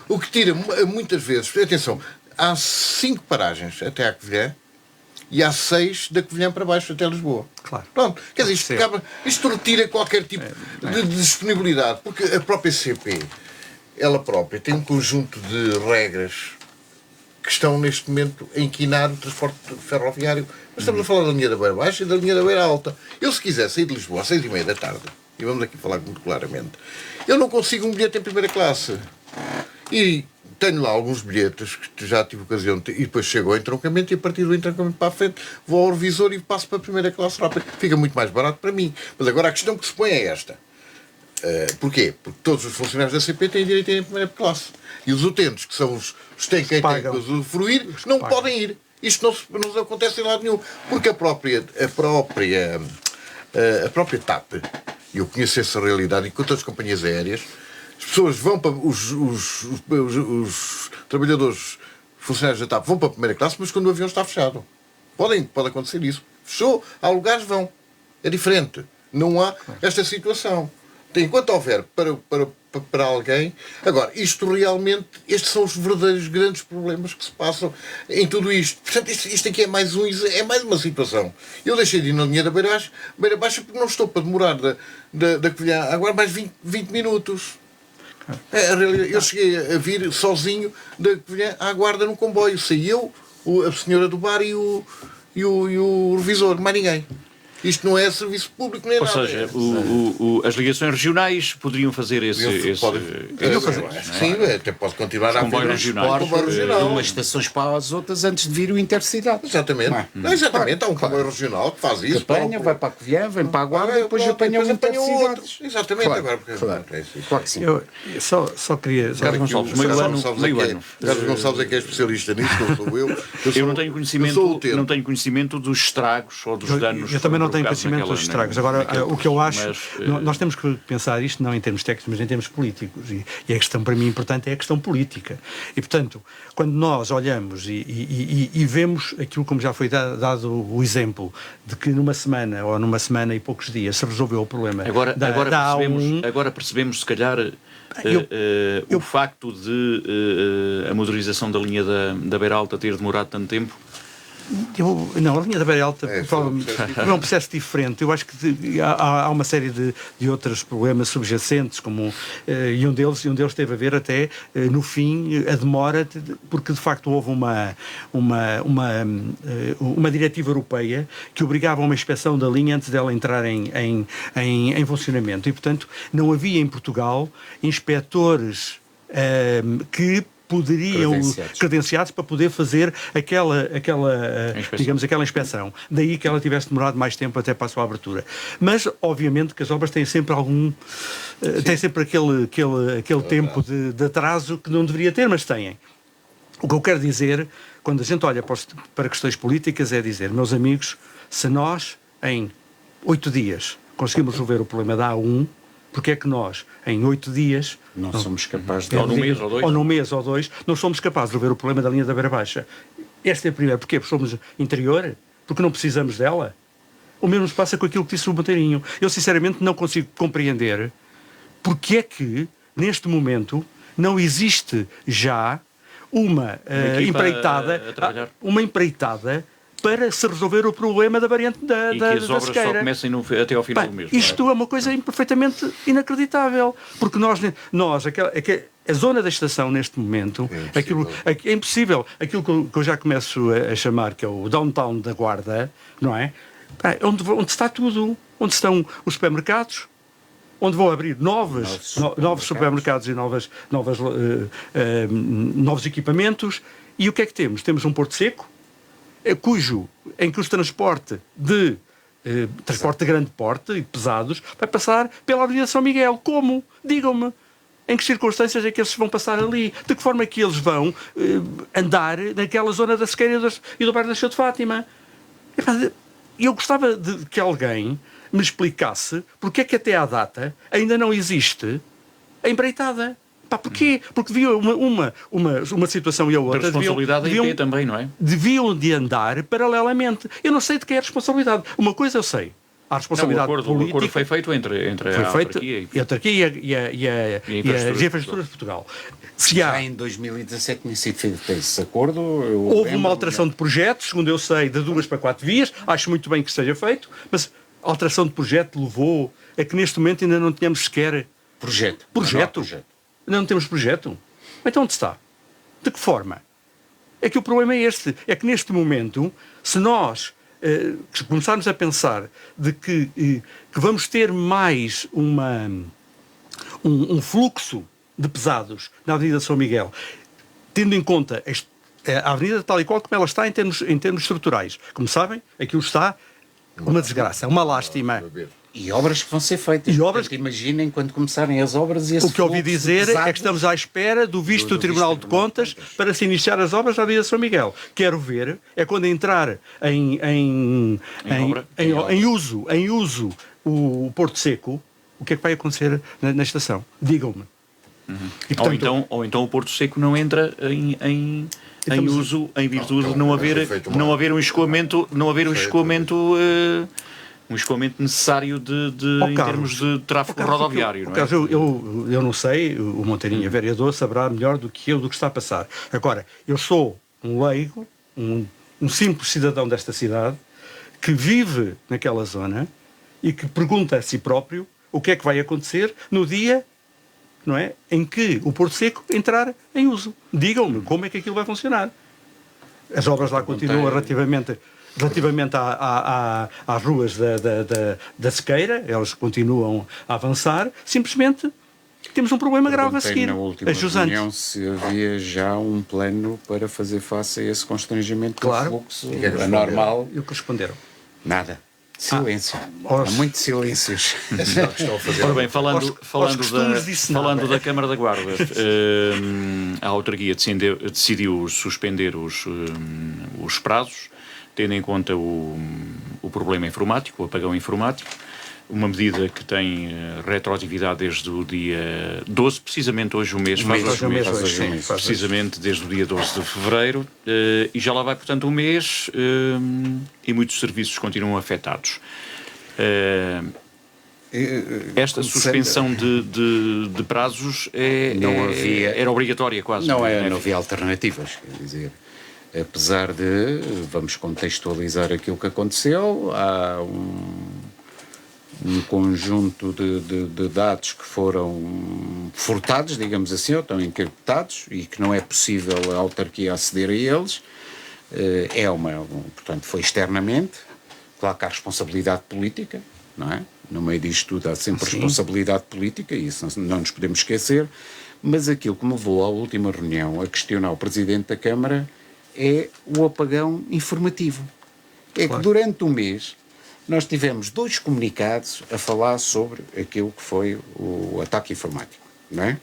o que tira muitas vezes... Atenção, há 5 paragens até à Covilhã e há 6 da Covilhã para baixo até Lisboa. Claro. Pronto. Quer dizer, isto retira qualquer tipo de disponibilidade, porque a própria CP, ela própria, tem um conjunto de regras que estão neste momento a inquinar o transporte ferroviário. Mas estamos a falar da linha da Beira Baixa e da linha da Beira Alta. Eu, se quiser sair de Lisboa às 6h30 da tarde, e vamos aqui falar muito claramente, eu não consigo um bilhete em primeira classe. E tenho lá alguns bilhetes que já tive ocasião de ter, e depois chego ao entroncamento, e a partir do entroncamento para a frente vou ao revisor e passo para a primeira classe rápida. Fica muito mais barato para mim. Mas agora a questão que se põe é esta. Porquê? Porque todos os funcionários da CP têm direito a ir em primeira classe. E os utentes, que são os quem tem que usufruir, não podem ir. Isto não acontece em lado nenhum. Porque a própria TAP, e eu conheço essa realidade, e com outras companhias aéreas, as pessoas vão para... Os trabalhadores, funcionários da TAP vão para a primeira classe, mas quando o avião está fechado. Pode acontecer isso. Fechou, há lugares, vão. É diferente. Não há esta situação. Enquanto houver para alguém... Agora, isto realmente... Estes são os verdadeiros grandes problemas que se passam em tudo isto. Portanto, isto aqui é mais uma situação. Eu deixei de ir na linha da Beira Baixa porque não estou para demorar da Covilhã agora mais 20 minutos. Eu cheguei a vir sozinho da Covilhã à Guarda no comboio. Saí eu, a senhora do bar e o revisor. Mais ninguém. Isto não é serviço público nem nada. Ou seja, as ligações regionais poderiam fazer sim, até pode continuar a haver regional de umas estações para as outras antes de vir o Intercidade. Exatamente. Exatamente. Há um comboio regional que faz isso. Que apanha, vai para a Covilhã, vem para a Guarda e depois apanha o Intercidades. Exatamente. Claro que sim. Eu só queria... Carlos Gonçalves, meio ano. Carlos Gonçalves é que é especialista nisso, não sou eu. Eu não tenho conhecimento dos estragos ou dos danos. Eu também não tenho conhecimento dos estragos. Agora, o que eu acho, nós temos que pensar isto não em termos técnicos, mas em termos políticos. E a questão, para mim, importante é a questão política. E, portanto, quando nós olhamos e vemos aquilo como já foi dado o exemplo de que numa semana e poucos dias se resolveu o problema agora percebemos, se calhar, o facto de a modernização da linha da Beira Alta ter demorado tanto tempo. Não, a linha da Beira Alta provavelmente é um processo diferente. Eu acho que há uma série de outros problemas subjacentes, como, e um deles teve a ver até, no fim, a demora, porque de facto houve uma diretiva europeia que obrigava a uma inspeção da linha antes dela entrar em funcionamento. E, portanto, não havia em Portugal inspectores que poderiam credenciados para poder fazer aquela inspeção. Daí que ela tivesse demorado mais tempo até para a sua abertura. Mas, obviamente, que as obras têm sempre têm sempre aquele tempo de atraso que não deveria ter, mas têm. O que eu quero dizer, quando a gente olha para questões políticas, é dizer, meus amigos, se nós, em 8 dias, conseguimos resolver o problema da A1, porque é que nós, em 8 dias... Não somos capazes de... Ou num mês ou dois. Ou num mês ou dois, não somos capazes de resolver o problema da linha da Beira Baixa. Esta é a primeira. Porquê? Porque somos interior? Porque não precisamos dela? O mesmo se passa com aquilo que disse o Monteirinho. Eu, sinceramente, não consigo compreender porque é que, neste momento, não existe já uma empreitada para se resolver o problema da variante da Sequeira. E que as obras Sequeira. só comecem até ao final do mês. Isto é uma coisa perfeitamente inacreditável. Porque a zona da estação, neste momento, é impossível. Aquilo que eu já começo a chamar, que é o downtown da Guarda, não é? Onde está tudo. Onde estão os supermercados, onde vão abrir novos supermercados e novos equipamentos. E o que é que temos? Temos um Porto Seco, em que o transporte de grande porte e pesados vai passar pela Avenida São Miguel. Como? Digam-me. Em que circunstâncias é que eles vão passar ali? De que forma é que eles vão andar naquela zona da Sequeira e do bairro da Chão de Fátima? Eu gostava de que alguém me explicasse porque é que até à data ainda não existe a empreitada. Porquê? Porque devia uma situação e a outra... A responsabilidade da IP também, não é? Deviam de andar paralelamente. Eu não sei de quem é a responsabilidade. Uma coisa eu sei. A responsabilidade política... O acordo foi feito entre a autarquia e as infraestruturas de Portugal. Já em 2017 tinha sido feito esse acordo. Houve uma alteração de projeto, segundo eu sei, de 2 para 4 vias. Acho muito bem que seja feito, mas a alteração de projeto levou a que neste momento ainda não tenhamos sequer... Projeto. Não temos projeto? Então onde está? De que forma? É que o problema é este. É que neste momento, se nós começarmos a pensar de que vamos ter mais um fluxo de pesados na Avenida São Miguel, tendo em conta a avenida tal e qual como ela está em termos estruturais. Como sabem, aquilo está uma desgraça, uma lástima. E obras que vão ser feitas. Portanto, imaginem quando começarem as obras... O que eu ouvi dizer é que estamos à espera do visto do Tribunal de Contas para se iniciar as obras da Avenida São Miguel. Quero ver, é quando entrar em uso o Porto Seco, o que é que vai acontecer na estação? Digam-me. E, portanto, ou então o Porto Seco não entra em uso em virtude de não haver um escoamento necessário em termos de tráfego rodoviário. Eu não sei, o Monteirinho, vereador, saberá melhor do que eu do que está a passar. Agora, eu sou um leigo, um simples cidadão desta cidade, que vive naquela zona e que pergunta a si próprio o que é que vai acontecer no dia, não é, em que o Porto Seco entrar em uso. Digam-me como é que aquilo vai funcionar. As obras lá continuam relativamente às ruas da Sequeira, elas continuam a avançar, simplesmente temos um problema grave a seguir. Na última reunião se havia já um plano para fazer face a esse constrangimento do fluxo anormal. E o que responderam? Nada. Silêncio. Há muitos silêncios. Ora bem, falando da Câmara da Guarda, a autarquia decidiu suspender os prazos, tendo em conta o problema informático, o apagão informático, uma medida que tem retroatividade desde o dia 12, precisamente hoje o mês, precisamente desde o dia 12 de fevereiro, e já lá vai, portanto, um mês, e muitos serviços continuam afetados. Esta suspensão de prazos era obrigatória quase. Não havia alternativas, quer dizer. Apesar de, vamos contextualizar aquilo que aconteceu, há um conjunto de dados que foram furtados, digamos assim, ou estão encriptados, e que não é possível a autarquia aceder a eles. Portanto, foi externamente. Claro que há responsabilidade política, não é? No meio disto tudo há sempre responsabilidade política, e isso não nos podemos esquecer, mas aquilo que me levou à última reunião a questionar o Presidente da Câmara é o apagão informativo. É que durante um mês nós tivemos 2 comunicados a falar sobre aquilo que foi o ataque informático, não é?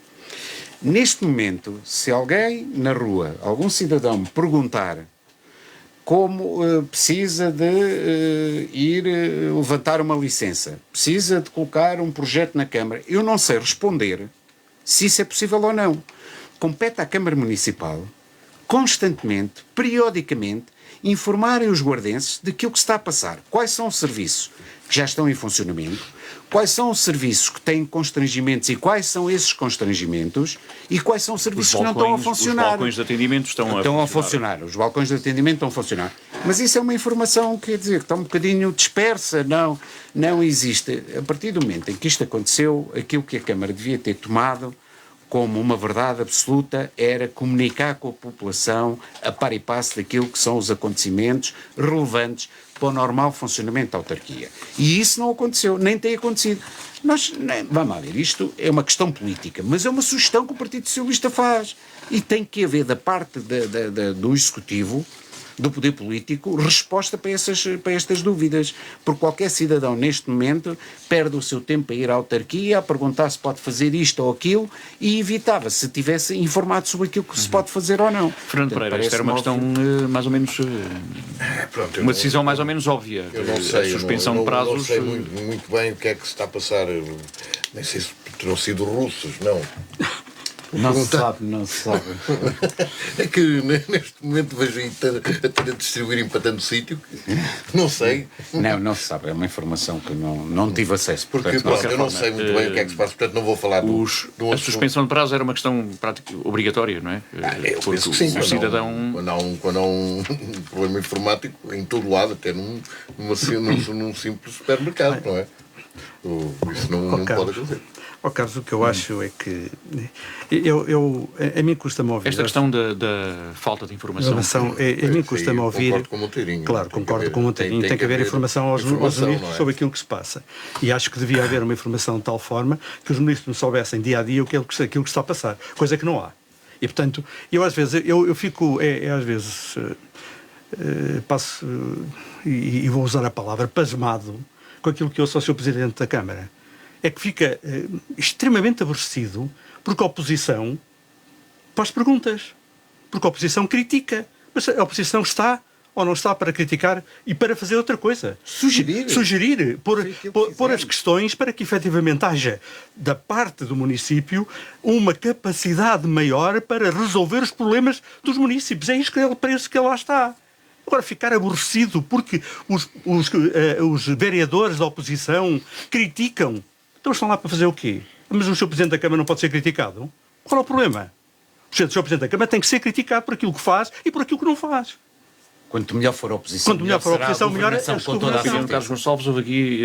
Neste momento, se alguém na rua, algum cidadão me perguntar como precisa de ir levantar uma licença, precisa de colocar um projeto na Câmara, eu não sei responder se isso é possível ou não. Compete à Câmara Municipal, constantemente, periodicamente, informarem os guardenses daquilo que se está a passar. Quais são os serviços que já estão em funcionamento, quais são os serviços que têm constrangimentos e quais são esses constrangimentos e quais são os serviços que não estão a funcionar. Os balcões de atendimento estão a funcionar. Os balcões de atendimento estão a funcionar. Mas isso é uma informação, quer dizer, que está um bocadinho dispersa, não existe. A partir do momento em que isto aconteceu, aquilo que a Câmara devia ter tomado como uma verdade absoluta era comunicar com a população a par e passo daquilo que são os acontecimentos relevantes para o normal funcionamento da autarquia. E isso não aconteceu, nem tem acontecido. Vamos lá ver, isto é uma questão política, mas é uma sugestão que o Partido Socialista faz. E tem que haver da parte do Executivo, do poder político, resposta para estas dúvidas. Porque qualquer cidadão, neste momento, perde o seu tempo a ir à autarquia, a perguntar se pode fazer isto ou aquilo, e evitava se tivesse informado sobre aquilo que se pode fazer ou não. Fernando Pereira, esta era uma questão mais ou menos... uma decisão mais ou menos óbvia. Eu não sei, a suspensão de prazos... não sei muito bem o que é que se está a passar. Nem sei se terão sido russos, não. Não se sabe. É que neste momento vejo aí a distribuírem para tanto sítio que não sei. Não se sabe, é uma informação que não tive acesso. Porque eu não sei muito bem o que é que se passa, portanto não vou falar a suspensão de prazo era uma questão obrigatória, não é? Eu penso que sim. O cidadão... Quando há um problema informático em todo lado, até num simples supermercado, não é? Isso não pode acontecer. Carlos, o que eu acho é que a mim custa-me ouvir... Esta questão da falta de informação... A mim custa-me ouvir... Concordo com o Monteirinho. Claro, concordo com o Monteirinho. Tem que haver informação aos ministros sobre aquilo que se passa. E acho que devia haver uma informação de tal forma que os ministros não soubessem dia a dia aquilo que está a passar. Coisa que não há. E, portanto, eu às vezes... Eu fico... às vezes... passo... e vou usar a palavra pasmado com aquilo que eu sou o Sr. Presidente da Câmara. É que fica extremamente aborrecido porque a oposição faz perguntas, porque a oposição critica, mas a oposição está ou não está para criticar e para fazer outra coisa. Sugerir, pôr as questões para que efetivamente haja da parte do município uma capacidade maior para resolver os problemas dos municípios. É para isso que ele lá está. Agora, ficar aborrecido porque os vereadores da oposição criticam. Então estão lá para fazer o quê? Mas o Sr. Presidente da Câmara não pode ser criticado? Qual é o problema? O Sr. Presidente da Câmara tem que ser criticado por aquilo que faz e por aquilo que não faz. Quanto melhor for a oposição, melhor melhor é a governação. Carlos Gonçalves, houve aqui,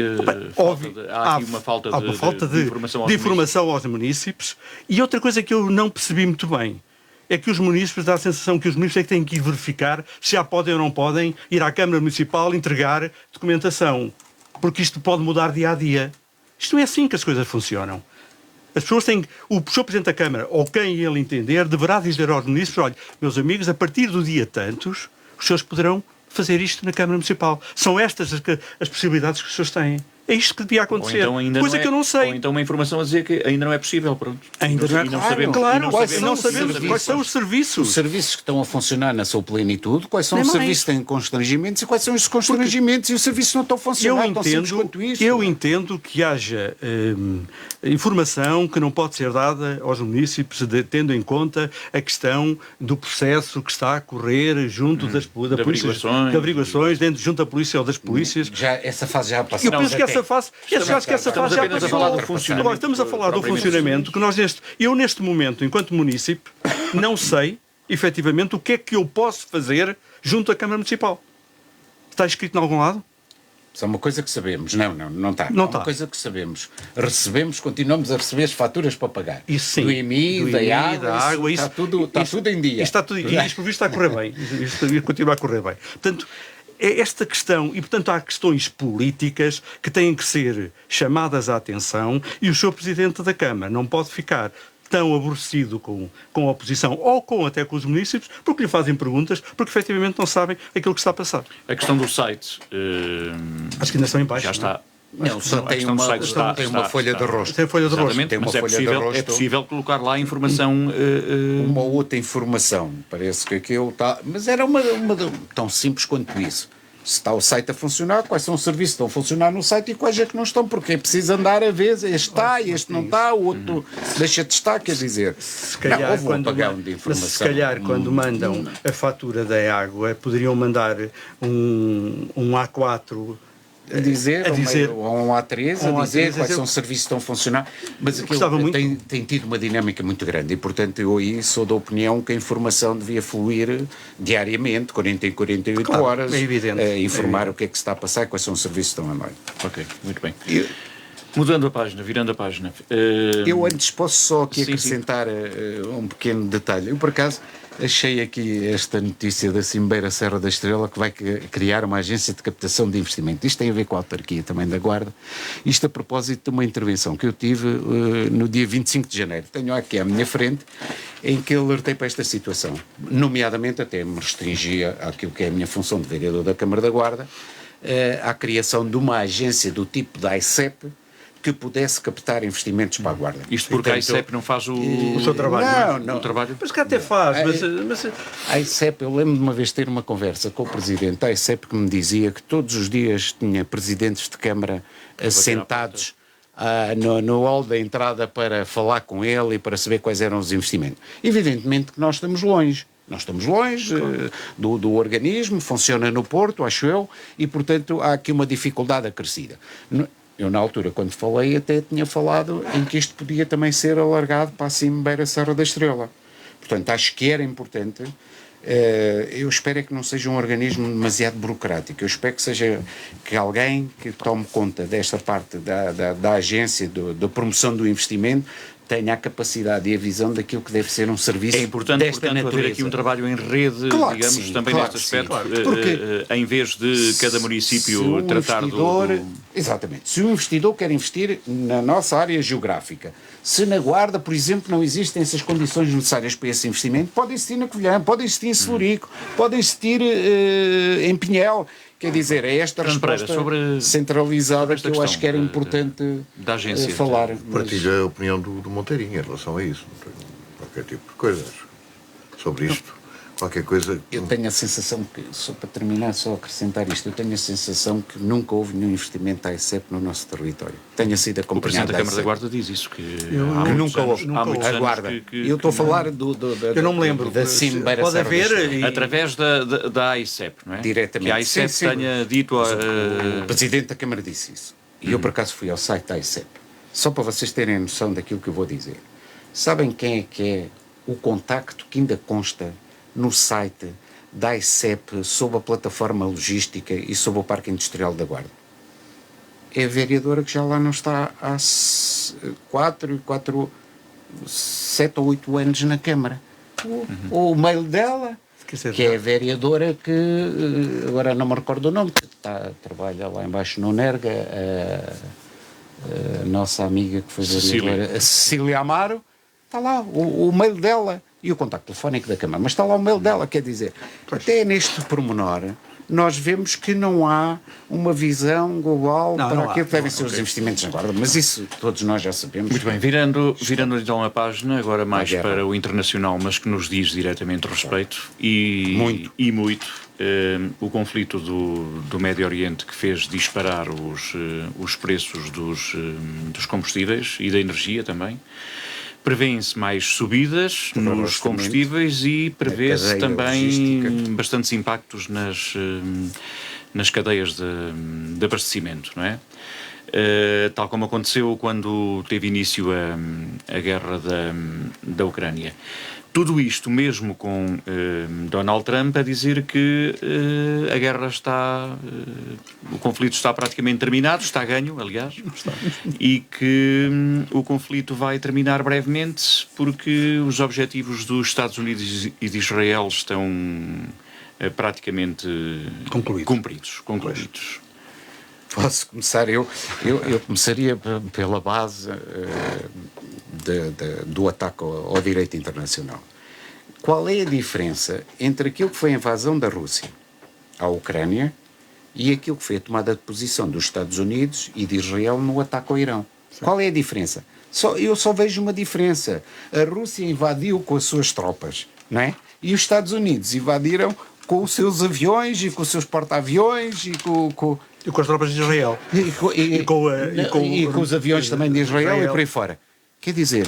há aqui uma falta de informação aos munícipes. E outra coisa que eu não percebi muito bem é que os munícipes, dá a sensação que os munícipes é que têm que ir verificar se já podem ou não podem ir à Câmara Municipal entregar documentação. Porque isto pode mudar dia a dia. Isto não é assim que as coisas funcionam. As pessoas têm... O Sr. Presidente da Câmara, ou quem ele entender, deverá dizer aos munícipes: olha, meus amigos, a partir do dia tantos, os senhores poderão fazer isto na Câmara Municipal. São estas as possibilidades que os senhores têm. É isto que devia acontecer. Então coisa que eu não sei. Ou então uma informação a dizer que ainda não é possível. Pronto. Ainda não é. Não sabemos, claro. Não sabemos quais são os serviços. Os serviços que estão a funcionar na sua plenitude, quais são os serviços que têm constrangimentos e quais são os constrangimentos e os serviços não estão a funcionar. Eu entendo que haja informação que não pode ser dada aos munícipes, tendo em conta a questão do processo que está a correr junto de averiguações, junto da polícia ou das polícias. Essa fase já passou. Eu penso que essa fase já passou. Agora estamos a falar do funcionamento que eu neste momento, enquanto munícipe, não sei. efetivamente, o que é que eu posso fazer junto à Câmara Municipal. Está escrito em algum lado? Isso é uma coisa que sabemos. Não está. Não é está. uma coisa que sabemos. Recebemos, continuamos a receber as faturas para pagar. Isso sim. Do IMI, da água, isso, está tudo em dia. Está tudo, e isto, por visto, está a correr bem. Isto continua a correr bem. Portanto, é esta questão, e portanto há questões políticas que têm que ser chamadas à atenção, e o Sr. Presidente da Câmara não pode ficar tão aborrecido com a oposição ou até com os munícipes, porque lhe fazem perguntas, porque efetivamente não sabem aquilo que está a passar. A questão do site... Acho que ainda estão em baixo. Já está... Não, só a tem questão do site tem uma folha de rosto. Tem folha de rosto. Exatamente, Tem uma mas folha de rosto. é possível colocar lá a informação... Uma outra informação. Parece que aquilo está... Mas era uma tão simples quanto isso. Se está o site a funcionar, quais são os serviços que estão a funcionar no site e quais é que não estão, porque é preciso andar a ver, este está, este não está, o outro deixa de estar, quer dizer, se calhar, houve um apagão de informação. Se calhar, quando mandam a fatura da água, poderiam mandar um A4 a dizer ou um A3, a dizer quais são os serviços que estão a funcionar, mas aquilo tem tido uma dinâmica muito grande e, portanto, eu aí sou da opinião que a informação devia fluir diariamente, 40 em 48 horas, é evidente, informar o que é que se está a passar e quais são os serviços que estão a andar. Ok, muito bem. Mudando a página, virando a página. Eu antes posso só aqui acrescentar um pequeno detalhe. Eu, por acaso, achei aqui esta notícia da Cimbeira Serra da Estrela, que vai criar uma agência de captação de investimento. Isto tem a ver com a autarquia também da Guarda. Isto a propósito de uma intervenção que eu tive no dia 25 de janeiro. Tenho aqui à minha frente, em que eu alertei para esta situação. Nomeadamente, até me restringia àquilo que é a minha função de vereador da Câmara da Guarda, à criação de uma agência do tipo da AICEP, que pudesse captar investimentos para a Guarda. Isto porque a AICEP não faz o seu trabalho. Não. O trabalho? Mas que até faz. Mas... A AICEP, eu lembro de uma vez ter uma conversa com o Presidente da AICEP que me dizia que todos os dias tinha presidentes de Câmara assentados no hall da entrada para falar com ele e para saber quais eram os investimentos. Evidentemente que nós estamos longe. Do organismo, funciona no Porto, acho eu, e, portanto, há aqui uma dificuldade acrescida. Eu, na altura, quando falei, até tinha falado em que isto podia também ser alargado para a Cimbeira Serra da Estrela. Portanto, acho que era importante. Eu espero que não seja um organismo demasiado burocrático. Eu espero que seja alguém que tome conta desta parte da agência, da promoção do investimento, tenha a capacidade e a visão daquilo que deve ser um serviço desta natureza. É importante, portanto, haver aqui um trabalho em rede, digamos, também neste aspecto, em vez de cada município tratar do... Exatamente. Se um investidor quer investir na nossa área geográfica, se na Guarda, por exemplo, não existem essas condições necessárias para esse investimento, pode existir na Covilhã, pode existir em Celurico, pode existir em Pinhel. Quer dizer, é esta resposta centralizada que eu acho que era importante da agência, falar. Partilho a opinião do Monteirinho em relação a isso. Não tenho qualquer tipo de coisas sobre isto. Qualquer coisa... Eu tenho a sensação que, só para terminar, só acrescentar isto, eu tenho a sensação que nunca houve nenhum investimento da AICEP no nosso território. Tenha sido acompanhado. O Presidente da Câmara da Guarda diz isso, que nunca houve. A Guarda. Eu estou a falar eu não me lembro. Da Cimbeira Pode haver... Através da AICEP, não é? Diretamente. Que a AICEP tenha dito... O Presidente da Câmara disse isso. E eu, por acaso, fui ao site da AICEP. Só para vocês terem a noção daquilo que eu vou dizer. Sabem quem é que é o contacto que ainda consta no site da AICEP sobre a plataforma logística e sobre o Parque Industrial da Guarda? É a vereadora que já lá não está há 7 ou 8 anos na Câmara. O mail dela, que é a vereadora que, agora não me recordo o nome, que trabalha lá embaixo no Nerga, a nossa amiga que foi vereadora, a Cecília Amaro, está lá o mail dela. E o contacto telefónico da Câmara, mas está lá o mail dela, quer dizer, até neste pormenor, nós vemos que não há uma visão global para aquilo que devem ser os investimentos na Guarda, mas isso todos nós já sabemos. Muito bem, virando então a página, agora mais para o internacional, mas que nos diz diretamente respeito, e muito o conflito do Médio Oriente, que fez disparar os preços dos combustíveis e da energia também. Prevêem-se mais subidas nos combustíveis e prevê-se também bastantes impactos nas cadeias de abastecimento, não é? Tal como aconteceu quando teve início a guerra da Ucrânia. Tudo isto mesmo com Donald Trump a dizer que a guerra está... o conflito está praticamente terminado, está ganho, aliás, e que o conflito vai terminar brevemente porque os objetivos dos Estados Unidos e de Israel estão praticamente concluídos. Posso começar? Eu começaria pela base do ataque ao direito internacional. Qual é a diferença entre aquilo que foi a invasão da Rússia à Ucrânia e aquilo que foi a tomada de posição dos Estados Unidos e de Israel no ataque ao Irão? Sim. Qual é a diferença? Eu só vejo uma diferença. A Rússia invadiu com as suas tropas, não é? E os Estados Unidos invadiram com os seus aviões e com os seus porta-aviões e com as tropas de Israel. E com os aviões também de Israel e por aí fora. Quer dizer,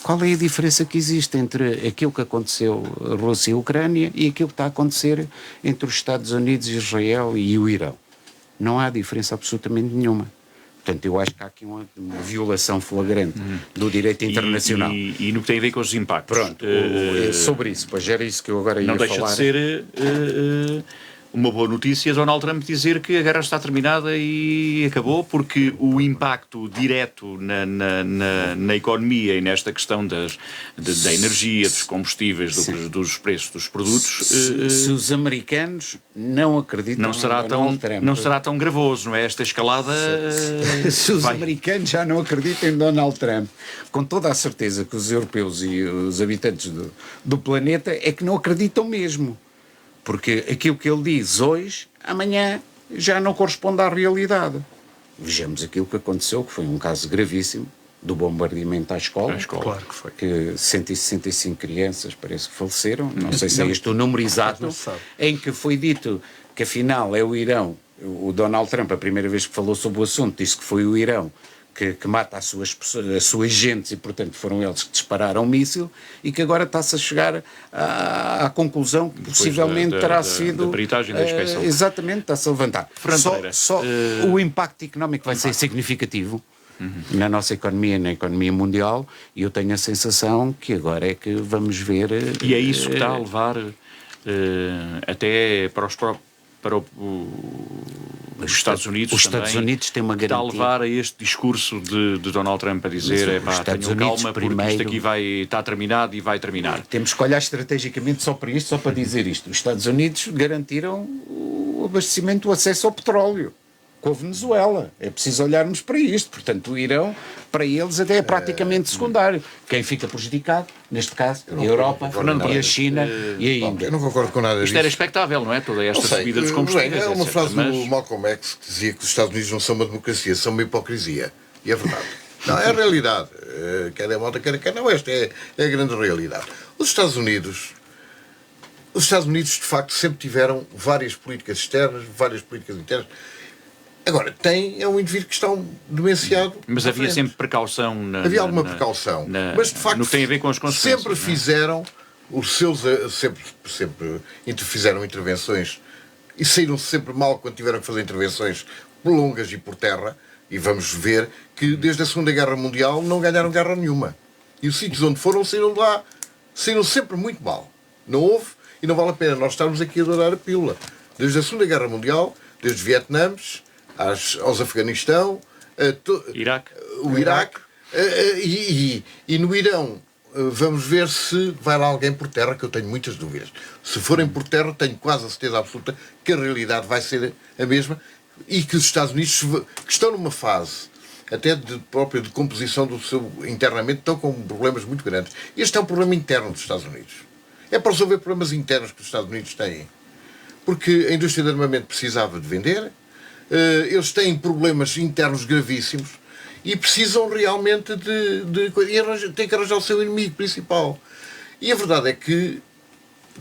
qual é a diferença que existe entre aquilo que aconteceu na Rússia e a Ucrânia e aquilo que está a acontecer entre os Estados Unidos, Israel e o Irão? Não há diferença absolutamente nenhuma. Portanto, eu acho que há aqui uma violação flagrante do direito internacional. E no que tem a ver com os impactos. Pronto, sobre isso, pois era isso que eu agora ia falar. Não deixa de ser uma boa notícia Donald Trump dizer que a guerra está terminada e acabou, porque o impacto direto na economia e nesta questão da energia, dos combustíveis, dos preços dos produtos... Se os americanos não acreditam não será tão gravoso, não é? Esta escalada... Se os americanos já não acreditam em Donald Trump, com toda a certeza que os europeus e os habitantes do planeta é que não acreditam mesmo. Porque aquilo que ele diz hoje, amanhã já não corresponde à realidade. Vejamos aquilo que aconteceu, que foi um caso gravíssimo, do bombardeamento à escola. Claro que foi. Que 165 crianças parece que faleceram, não sei se é este o número exato, em que foi dito que afinal é o Irão. O Donald Trump, a primeira vez que falou sobre o assunto, disse que foi o Irão que mata as suas gentes e, portanto, foram eles que dispararam o míssil e que agora está-se a chegar à conclusão que possivelmente terá sido... Da peritagem da inspeção. Exatamente, está-se a levantar. Só o impacto económico vai ser significativo na nossa economia, na economia mundial, e eu tenho a sensação que agora é que vamos ver... E é isso que está a levar até para os Estados Unidos. Os Estados Unidos têm uma garantia. Está a levar a este discurso de Donald Trump a dizer tenham calma, porque isto aqui está terminado e vai terminar. Temos que olhar estrategicamente só para isto, só para dizer isto. Os Estados Unidos garantiram o abastecimento, o acesso ao petróleo com a Venezuela. É preciso olharmos para isto. Portanto, o Irão, para eles, até é praticamente secundário. Quem fica prejudicado, neste caso, a Europa, e a China e a Índia. Eu não concordo com nada disso. Isto era expectável, não é? Toda esta subida dos combustíveis. É uma frase do Malcolm X que dizia que os Estados Unidos não são uma democracia, são uma hipocrisia. E é verdade. Não, é a realidade. Quer é malta, quer não. Esta é a grande realidade. Os Estados Unidos, de facto, sempre tiveram várias políticas externas, várias políticas internas. Agora, é um indivíduo que está demenciado. Mas havia sempre precaução. Havia alguma precaução. Mas, de facto, no que tem a ver com as consequências. Sempre fizeram sempre fizeram intervenções e saíram sempre mal quando tiveram que fazer intervenções longas e por terra. E vamos ver que desde a Segunda Guerra Mundial não ganharam guerra nenhuma. E os sítios onde foram saíram sempre muito mal. Não houve, e não vale a pena nós estarmos aqui a dourar a pílula. Desde a Segunda Guerra Mundial, desde os Vietnãs aos Afeganistão, o Iraque, e no Irão vamos ver se vai lá alguém por terra, que eu tenho muitas dúvidas. Se forem por terra, tenho quase a certeza absoluta que a realidade vai ser a mesma e que os Estados Unidos, que estão numa fase até de composição do seu internamente, estão com problemas muito grandes. Este é um problema interno dos Estados Unidos. É para resolver problemas internos que os Estados Unidos têm. Porque a indústria de armamento precisava de vender, eles têm problemas internos gravíssimos e precisam realmente têm que arranjar o seu inimigo principal. E a verdade é que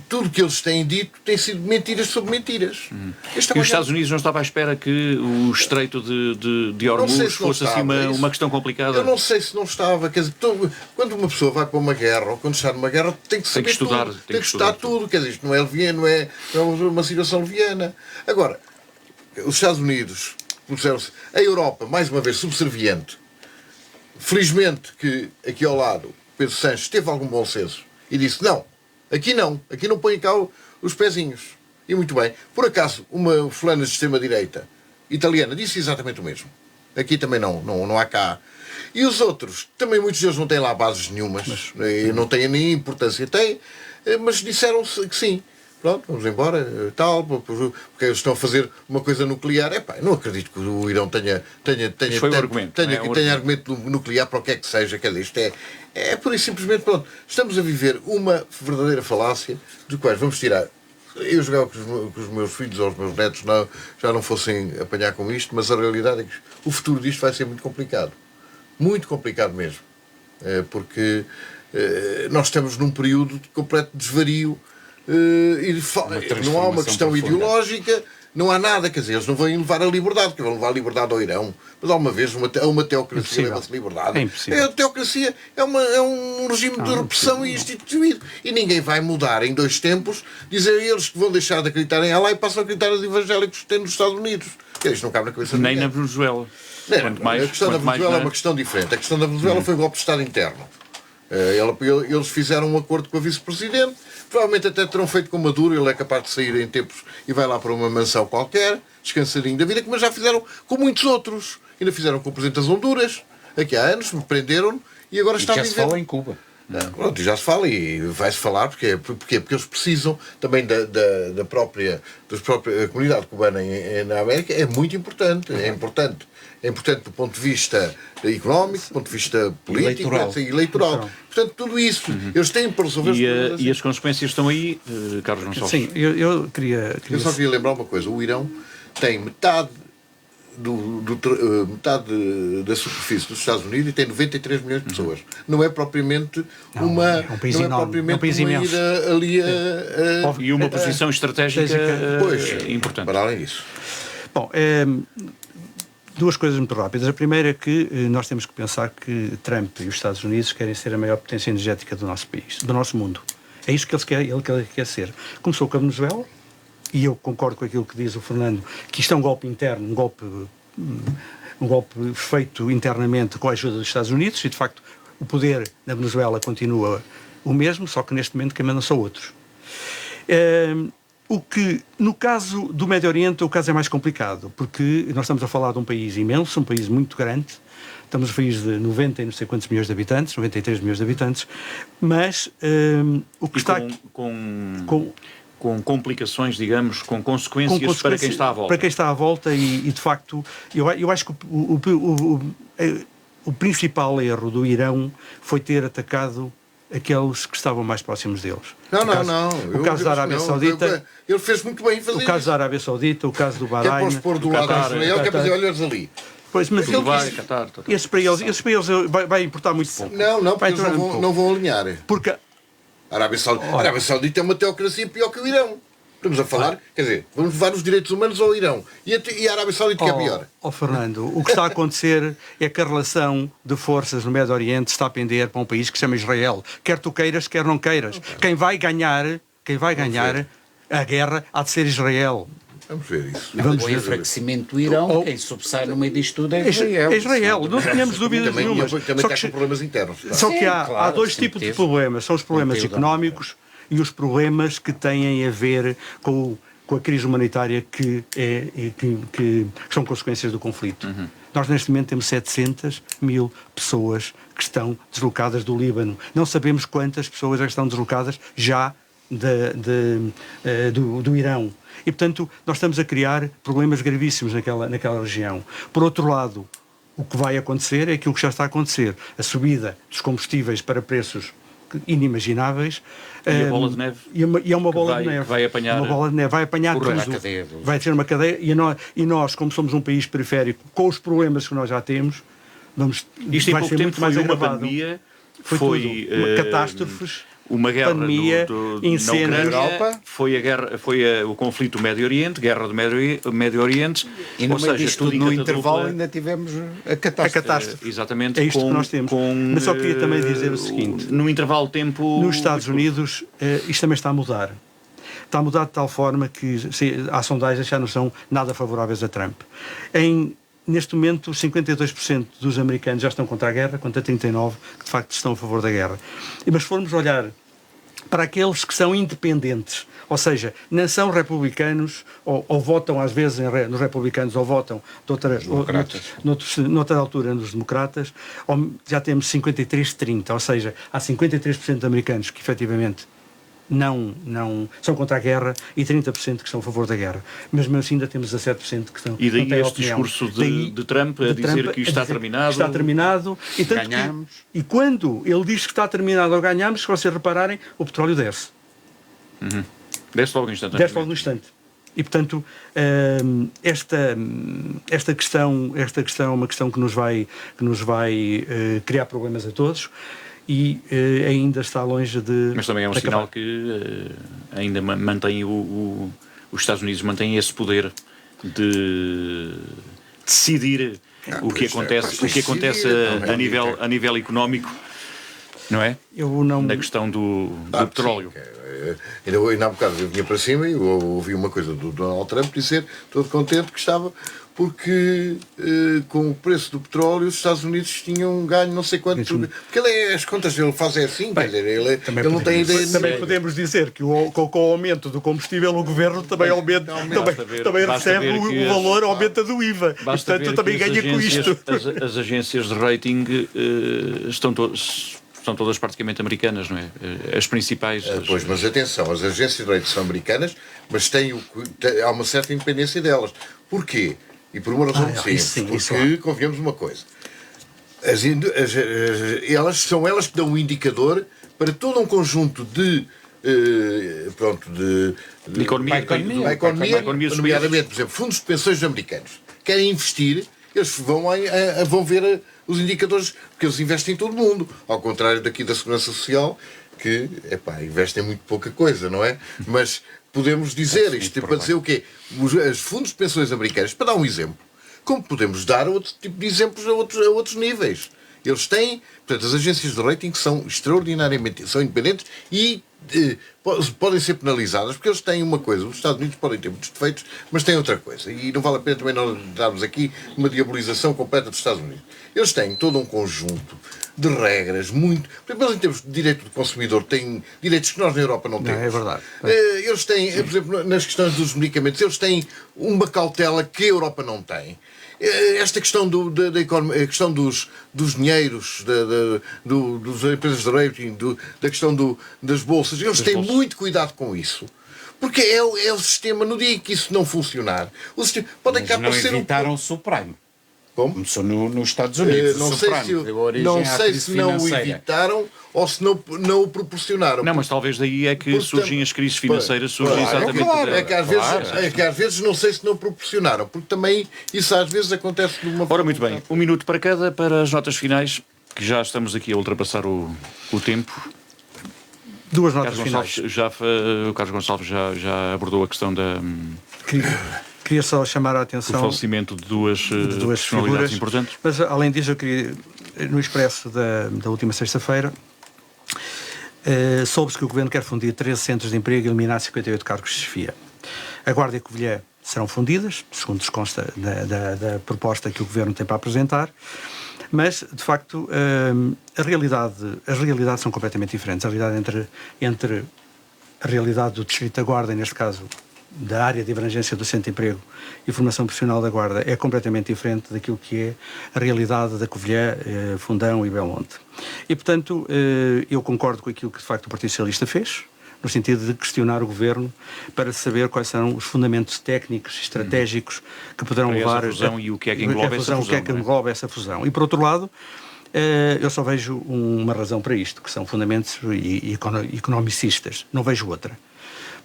tudo o que eles têm dito tem sido mentiras sobre mentiras. E os Estados Unidos não estava à espera que o Estreito de Hormuz fosse assim uma questão complicada? Eu não sei se não estava. Quer dizer, quando uma pessoa vai para uma guerra ou quando está numa guerra tem que saber tudo. Tem que estudar tudo. Quer dizer, isto não é leviano, não é uma situação leviana. Agora, os Estados Unidos puseram-se, a Europa, mais uma vez, subserviente. Felizmente que aqui ao lado Pedro Sanches teve algum bom senso e disse, não põe cá os pezinhos. E muito bem. Por acaso, uma fulana de extrema-direita italiana disse exatamente o mesmo. Aqui também não há cá. E os outros, também muitos deles não têm lá bases nenhumas, não têm nem importância. Têm, mas disseram que sim. Pronto, vamos embora, tal, porque eles estão a fazer uma coisa nuclear. Não acredito que o Irão tenha argumento nuclear para o que é que seja. Quer dizer, isto é pura e simplesmente, pronto, estamos a viver uma verdadeira falácia de quais vamos tirar. Eu jogava que os meus filhos ou os meus netos já não fossem apanhar com isto, mas a realidade é que o futuro disto vai ser muito complicado. Muito complicado mesmo. Porque nós estamos num período de completo desvario. Não há uma questão profunda. Ideológica, não há nada, quer dizer, eles não vão levar a liberdade, porque vão levar a liberdade ao Irão, mas alguma vez uma teocracia leva-se liberdade. A teocracia é um regime de repressão instituído, e ninguém vai mudar em 2 tempos, dizer a eles que vão deixar de acreditar em Allah e passam a acreditar nos evangélicos que têm nos Estados Unidos. Isto não cabe na cabeça de ninguém. Nem na Venezuela. A questão da Venezuela é uma questão diferente. A questão da Venezuela foi um golpe de Estado interno. Eles fizeram um acordo com a vice-presidente, provavelmente até terão feito com Maduro, ele é capaz de sair em tempos e vai lá para uma mansão qualquer, descansadinho da vida, mas já fizeram com muitos outros. Ainda fizeram com o presidente das Honduras, aqui há anos, me prenderam e agora está a viver. Já se fala em Cuba. Pronto, já se fala e vai-se falar, porque eles precisam também da própria comunidade cubana na América, é muito importante, é importante. É importante do ponto de vista económico, do ponto de vista político e eleitoral. Portanto, tudo isso, eles têm para resolver os problemas. E as consequências estão aí, Carlos Gonçalves? Sim, eu só queria lembrar uma coisa. O Irão tem metade da superfície dos Estados Unidos e tem 93 milhões de pessoas. Não é propriamente é um país enorme, é um país imenso. E uma posição estratégica importante. Para além disso. Bom, 2 coisas muito rápidas. A primeira é que nós temos que pensar que Trump e os Estados Unidos querem ser a maior potência energética do nosso país, do nosso mundo. É isso que ele quer ser. Começou com a Venezuela, e eu concordo com aquilo que diz o Fernando, que isto é um golpe interno, um golpe feito internamente com a ajuda dos Estados Unidos, e de facto o poder na Venezuela continua o mesmo, só que neste momento quem manda são outros. O que, no caso do Médio Oriente, o caso é mais complicado, porque nós estamos a falar de um país imenso, um país muito grande, estamos a falar de 90 e não sei quantos milhões de habitantes, 93 milhões de habitantes, mas o que está... Com complicações, digamos, com consequências para quem está à volta. Para quem está à volta e de facto, eu acho que o principal erro do Irão foi ter atacado aqueles que estavam mais próximos deles. Não. O caso da Arábia Saudita... Ele fez muito bem em fazer isso. O caso da Arábia Saudita, o caso do Bahrein... Quer pôr-se pôr do lado de Israel, quer fazer olhos ali. Pois, mas esse para eles vai importar muito pouco. Não, porque eles não vão alinhar. Porque a Arábia Saudita é uma teocracia pior que o Irão. Estamos a falar, quer dizer, vamos levar os direitos humanos ao Irão. E a Arábia Saudita que é pior. Fernando, o que está a acontecer é que a relação de forças no Médio Oriente está a pender para um país que se chama Israel. Quer tu queiras, quer não queiras. Quem vai ganhar a guerra há de ser Israel. Vamos ver isso. O enfraquecimento do Irão, quem sobressai no meio disto tudo é Israel. É Israel, não tínhamos dúvidas nenhuma. Também está com problemas internos. Só que há 2 tipos de problemas. São os problemas económicos e os problemas que têm a ver com a crise humanitária que são consequências do conflito. Nós neste momento temos 700 mil pessoas que estão deslocadas do Líbano. Não sabemos quantas pessoas já estão deslocadas já do Irão. E, portanto, nós estamos a criar problemas gravíssimos naquela região. Por outro lado, o que vai acontecer é aquilo que já está a acontecer. A subida dos combustíveis para preços inimagináveis. E a bola de neve. E é uma bola de neve. Vai apanhar, uma bola de neve. Vai apanhar tudo. Vai ser uma cadeia. E nós, como somos um país periférico, com os problemas que nós já temos, isto vai ser muito mais agravado. Pandemia, foi catástrofes. Uma guerra pandemia, incêndios, na Europa, foi o conflito do Médio Oriente, guerra do Médio Oriente, e no meio disto tudo, no intervalo ainda tivemos a catástrofe. Exatamente. É isto que nós temos. Mas só queria também dizer o seguinte: no intervalo de tempo... Nos Estados Unidos, isto também está a mudar. Está a mudar de tal forma que as sondagens já não são nada favoráveis a Trump. Neste momento, 52% dos americanos já estão contra a guerra, contra 39% que de facto estão a favor da guerra. Mas se formos olhar para aqueles que são independentes, ou seja, não são republicanos ou votam às vezes nos republicanos ou votam noutra altura nos democratas, já temos 53-30, ou seja, há 53% de americanos que efetivamente não são contra a guerra e 30% que são a favor da guerra. Mas mesmo assim ainda temos 17% que estão... E daí este discurso de Trump a dizer que está terminado. Está terminado. E ganhamos. E quando ele diz que está terminado ou ganhamos, se vocês repararem, o petróleo desce. Desce logo no instante. Desce logo no instante. E, portanto, esta questão é uma questão que nos vai criar problemas a todos. E ainda está longe de... Mas também é um sinal que ainda mantém os Estados Unidos mantêm esse poder de decidir o que acontece a nível económico, não é? Na questão do petróleo. Ainda há bocado eu vinha para cima e ouvi uma coisa do Donald Trump dizer, todo contente que estava, porque com o preço do petróleo os Estados Unidos tinham ganho não sei quanto. Porque as contas dele fazem assim, quer dizer, ele não tem ideia. Também podemos dizer que com o aumento do combustível o governo também também recebe o valor, aumenta do IVA. E, portanto, também ganha com isto. As agências de rating estão todas praticamente americanas, não é? As principais... Pois, mas atenção, as agências de rating são americanas, mas há uma certa independência delas. Porquê? E por uma razão simples, porque convenhamos uma coisa. São elas que dão um indicador para todo um conjunto de economia, nomeadamente, por exemplo, fundos de pensões americanos. Querem investir, eles vão ver os indicadores, porque eles investem em todo o mundo. Ao contrário daqui da Segurança Social, que, investem muito pouca coisa, não é? Mas podemos dizer isto para dizer o quê? Os fundos de pensões americanos, para dar um exemplo, como podemos dar outro tipo de exemplos a outros níveis. Eles têm, portanto, as agências de rating são são independentes e podem ser penalizadas, porque eles têm uma coisa, os Estados Unidos podem ter muitos defeitos, mas têm outra coisa, e não vale a pena também nós darmos aqui uma diabolização completa dos Estados Unidos. Eles têm todo um conjunto de regras, por exemplo, em termos de direito do consumidor, têm direitos que nós na Europa não temos. É verdade. Eles têm, por exemplo, nas questões dos medicamentos, eles têm uma cautela que a Europa não tem. Esta questão da economia, a questão dos dinheiros, das empresas de rating, da questão das bolsas, eles têm muito cuidado com isso. Porque é o sistema, no dia que isso não funcionar, o sistema pode acabar por ser evitaram o subprime. Como? Começou nos Estados Unidos. Não sei se não o evitaram ou se não o proporcionaram. Não, mas talvez daí é que surgem as crises financeiras. Exatamente. Claro, é que às vezes não sei se não proporcionaram, porque também isso às vezes acontece de uma forma. Ora, muito bem, 1 minuto para cada, para as notas finais, que já estamos aqui a ultrapassar o tempo. Duas notas finais. O Carlos Gonçalves já abordou a questão da... Queria só chamar a atenção... O falecimento de duas personalidades figuras importantes. Mas, além disso, eu queria... No Expresso da última sexta-feira, soube-se que o Governo quer fundir 13 centros de emprego e eliminar 58 cargos de chefia. A Guarda e a Covilhã serão fundidas, segundo nos consta da proposta que o Governo tem para apresentar, mas, de facto, as realidades são completamente diferentes. A realidade entre a realidade do Distrito da Guarda, neste caso, da área de abrangência do Centro de Emprego e Formação Profissional da Guarda, é completamente diferente daquilo que é a realidade da Covilhã, Fundão e Belmonte. E, portanto, eu concordo com aquilo que, de facto, o Partido Socialista fez, no sentido de questionar o Governo para saber quais são os fundamentos técnicos e estratégicos que poderão levar a fusão e o que é que engloba essa fusão. E, por outro lado, eu só vejo uma razão para isto, que são fundamentos economicistas. Não vejo outra.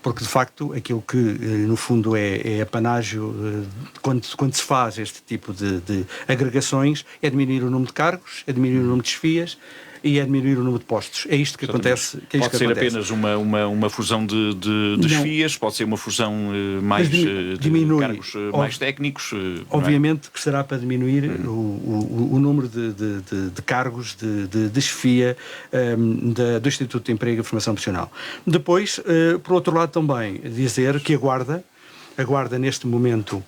Porque, de facto, aquilo que, no fundo, é apanágio quando se faz este tipo de agregações é diminuir o número de cargos, é diminuir o número de chefias e é diminuir o número de postos. É isto que acontece. Pode ser apenas uma fusão de chefias, pode ser uma fusão mais de cargos mais técnicos. Obviamente que será para diminuir o número de cargos de chefia do Instituto de Emprego e Formação Profissional. Depois, por outro lado, também dizer que a Guarda neste momento,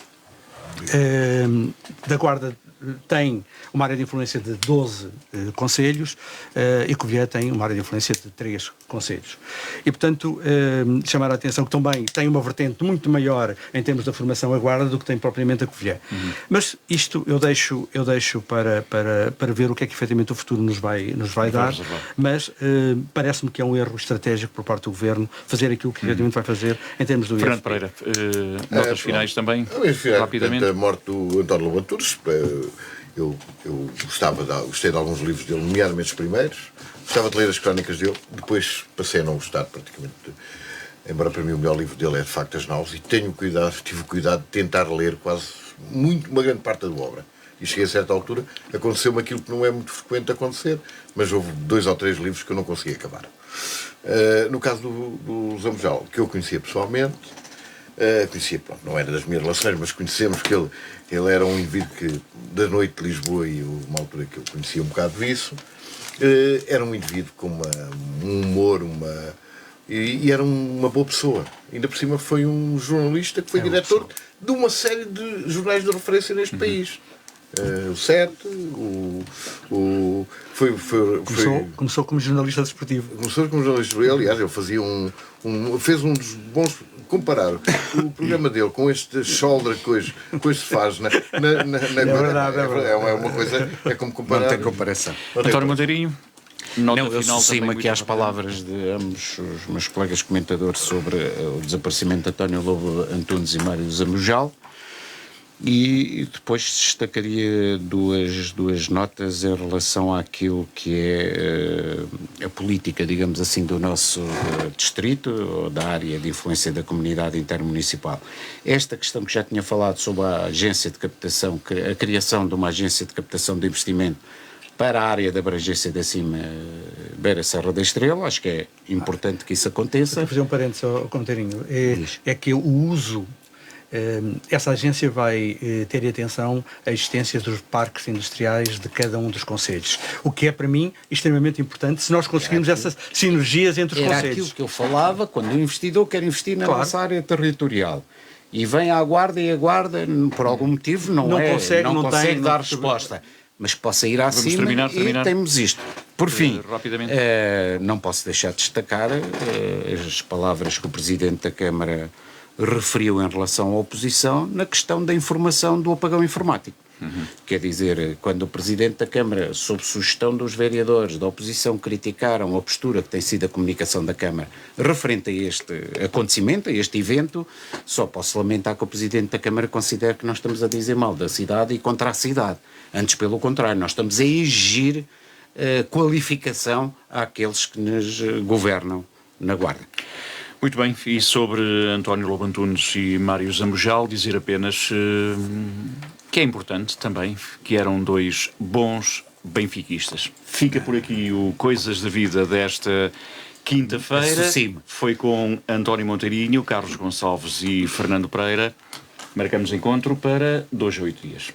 da Guarda tem uma área de influência de 12 conselhos e Covilhã tem uma área de influência de 3 conselhos. E, portanto, chamar a atenção que também tem uma vertente muito maior em termos da formação à Guarda do que tem propriamente a Covilhã. Mas isto eu deixo para ver o que é que efetivamente o futuro nos vai dar, mas parece-me que é um erro estratégico por parte do Governo fazer aquilo que efetivamente vai fazer em termos do Fernando Pereira, notas finais também, rapidamente. A morte do António Lobo Antunes, eu gostei de alguns livros dele, nomeadamente os primeiros, gostava de ler as crónicas dele, depois passei a não gostar praticamente, embora para mim o melhor livro dele é de facto As Naus, e tive o cuidado de tentar ler uma grande parte da obra. E cheguei a certa altura, aconteceu-me aquilo que não é muito frequente acontecer, mas houve 2 ou 3 livros que eu não consegui acabar. No caso do Zambojal, que eu conhecia pessoalmente, não era das minhas relações, mas conhecemos que ele era um indivíduo que, da noite de Lisboa, e uma altura que eu conhecia um bocado disso, era um indivíduo com um humor, e era uma boa pessoa. Ainda por cima foi um jornalista que foi diretor de uma série de jornais de referência neste país. O 7, Começou como jornalista desportivo. Começou como jornalista desportivo. Aliás, ele fazia fez um dos bons. Comparar o programa dele com este shoulder que hoje se faz na verdade. É uma coisa. É como comparar. Não tem comparação. António Monteirinho. Eu associo-me aqui às palavras de ambos os meus colegas comentadores sobre o desaparecimento de António Lobo Antunes e Mário Zambojal. E depois destacaria duas notas em relação àquilo que é a política, digamos assim, do nosso distrito, ou da área de influência da comunidade intermunicipal. Esta questão que já tinha falado sobre a agência de captação, a criação de uma agência de captação de investimento para a área da abrangência da cima Beira Serra da Estrela, acho que é importante que isso aconteça. Vou fazer um parênteses ao Conteirinho. É que o uso... essa agência vai ter atenção à existência dos parques industriais de cada um dos concelhos, o que é para mim extremamente importante se nós conseguirmos essas sinergias entre os concelhos. Era aquilo que eu falava quando o investidor quer investir na nossa área territorial e vem à Guarda e a Guarda por algum motivo não consegue dar resposta, mas que possa ir acima. Terminar. E temos isto. Por fim, rapidamente. Não posso deixar de destacar as palavras que o Presidente da Câmara referiu em relação à oposição na questão da informação do apagão informático. Quer dizer, quando o Presidente da Câmara, sob sugestão dos vereadores da oposição, criticaram a postura que tem sido a comunicação da Câmara referente a este acontecimento, a este evento, só posso lamentar que o Presidente da Câmara considere que nós estamos a dizer mal da cidade e contra a cidade. Antes, pelo contrário, nós estamos a exigir qualificação àqueles que nos governam na Guarda. Muito bem, e sobre António Lobo Antunes e Mário Zambojal, dizer apenas que é importante também que eram 2 bons benfiquistas. Fica por aqui o Coisas da Vida desta quinta-feira. Foi com António Monteirinho, Carlos Gonçalves e Fernando Pereira. Marcamos encontro para 2 a 8 dias.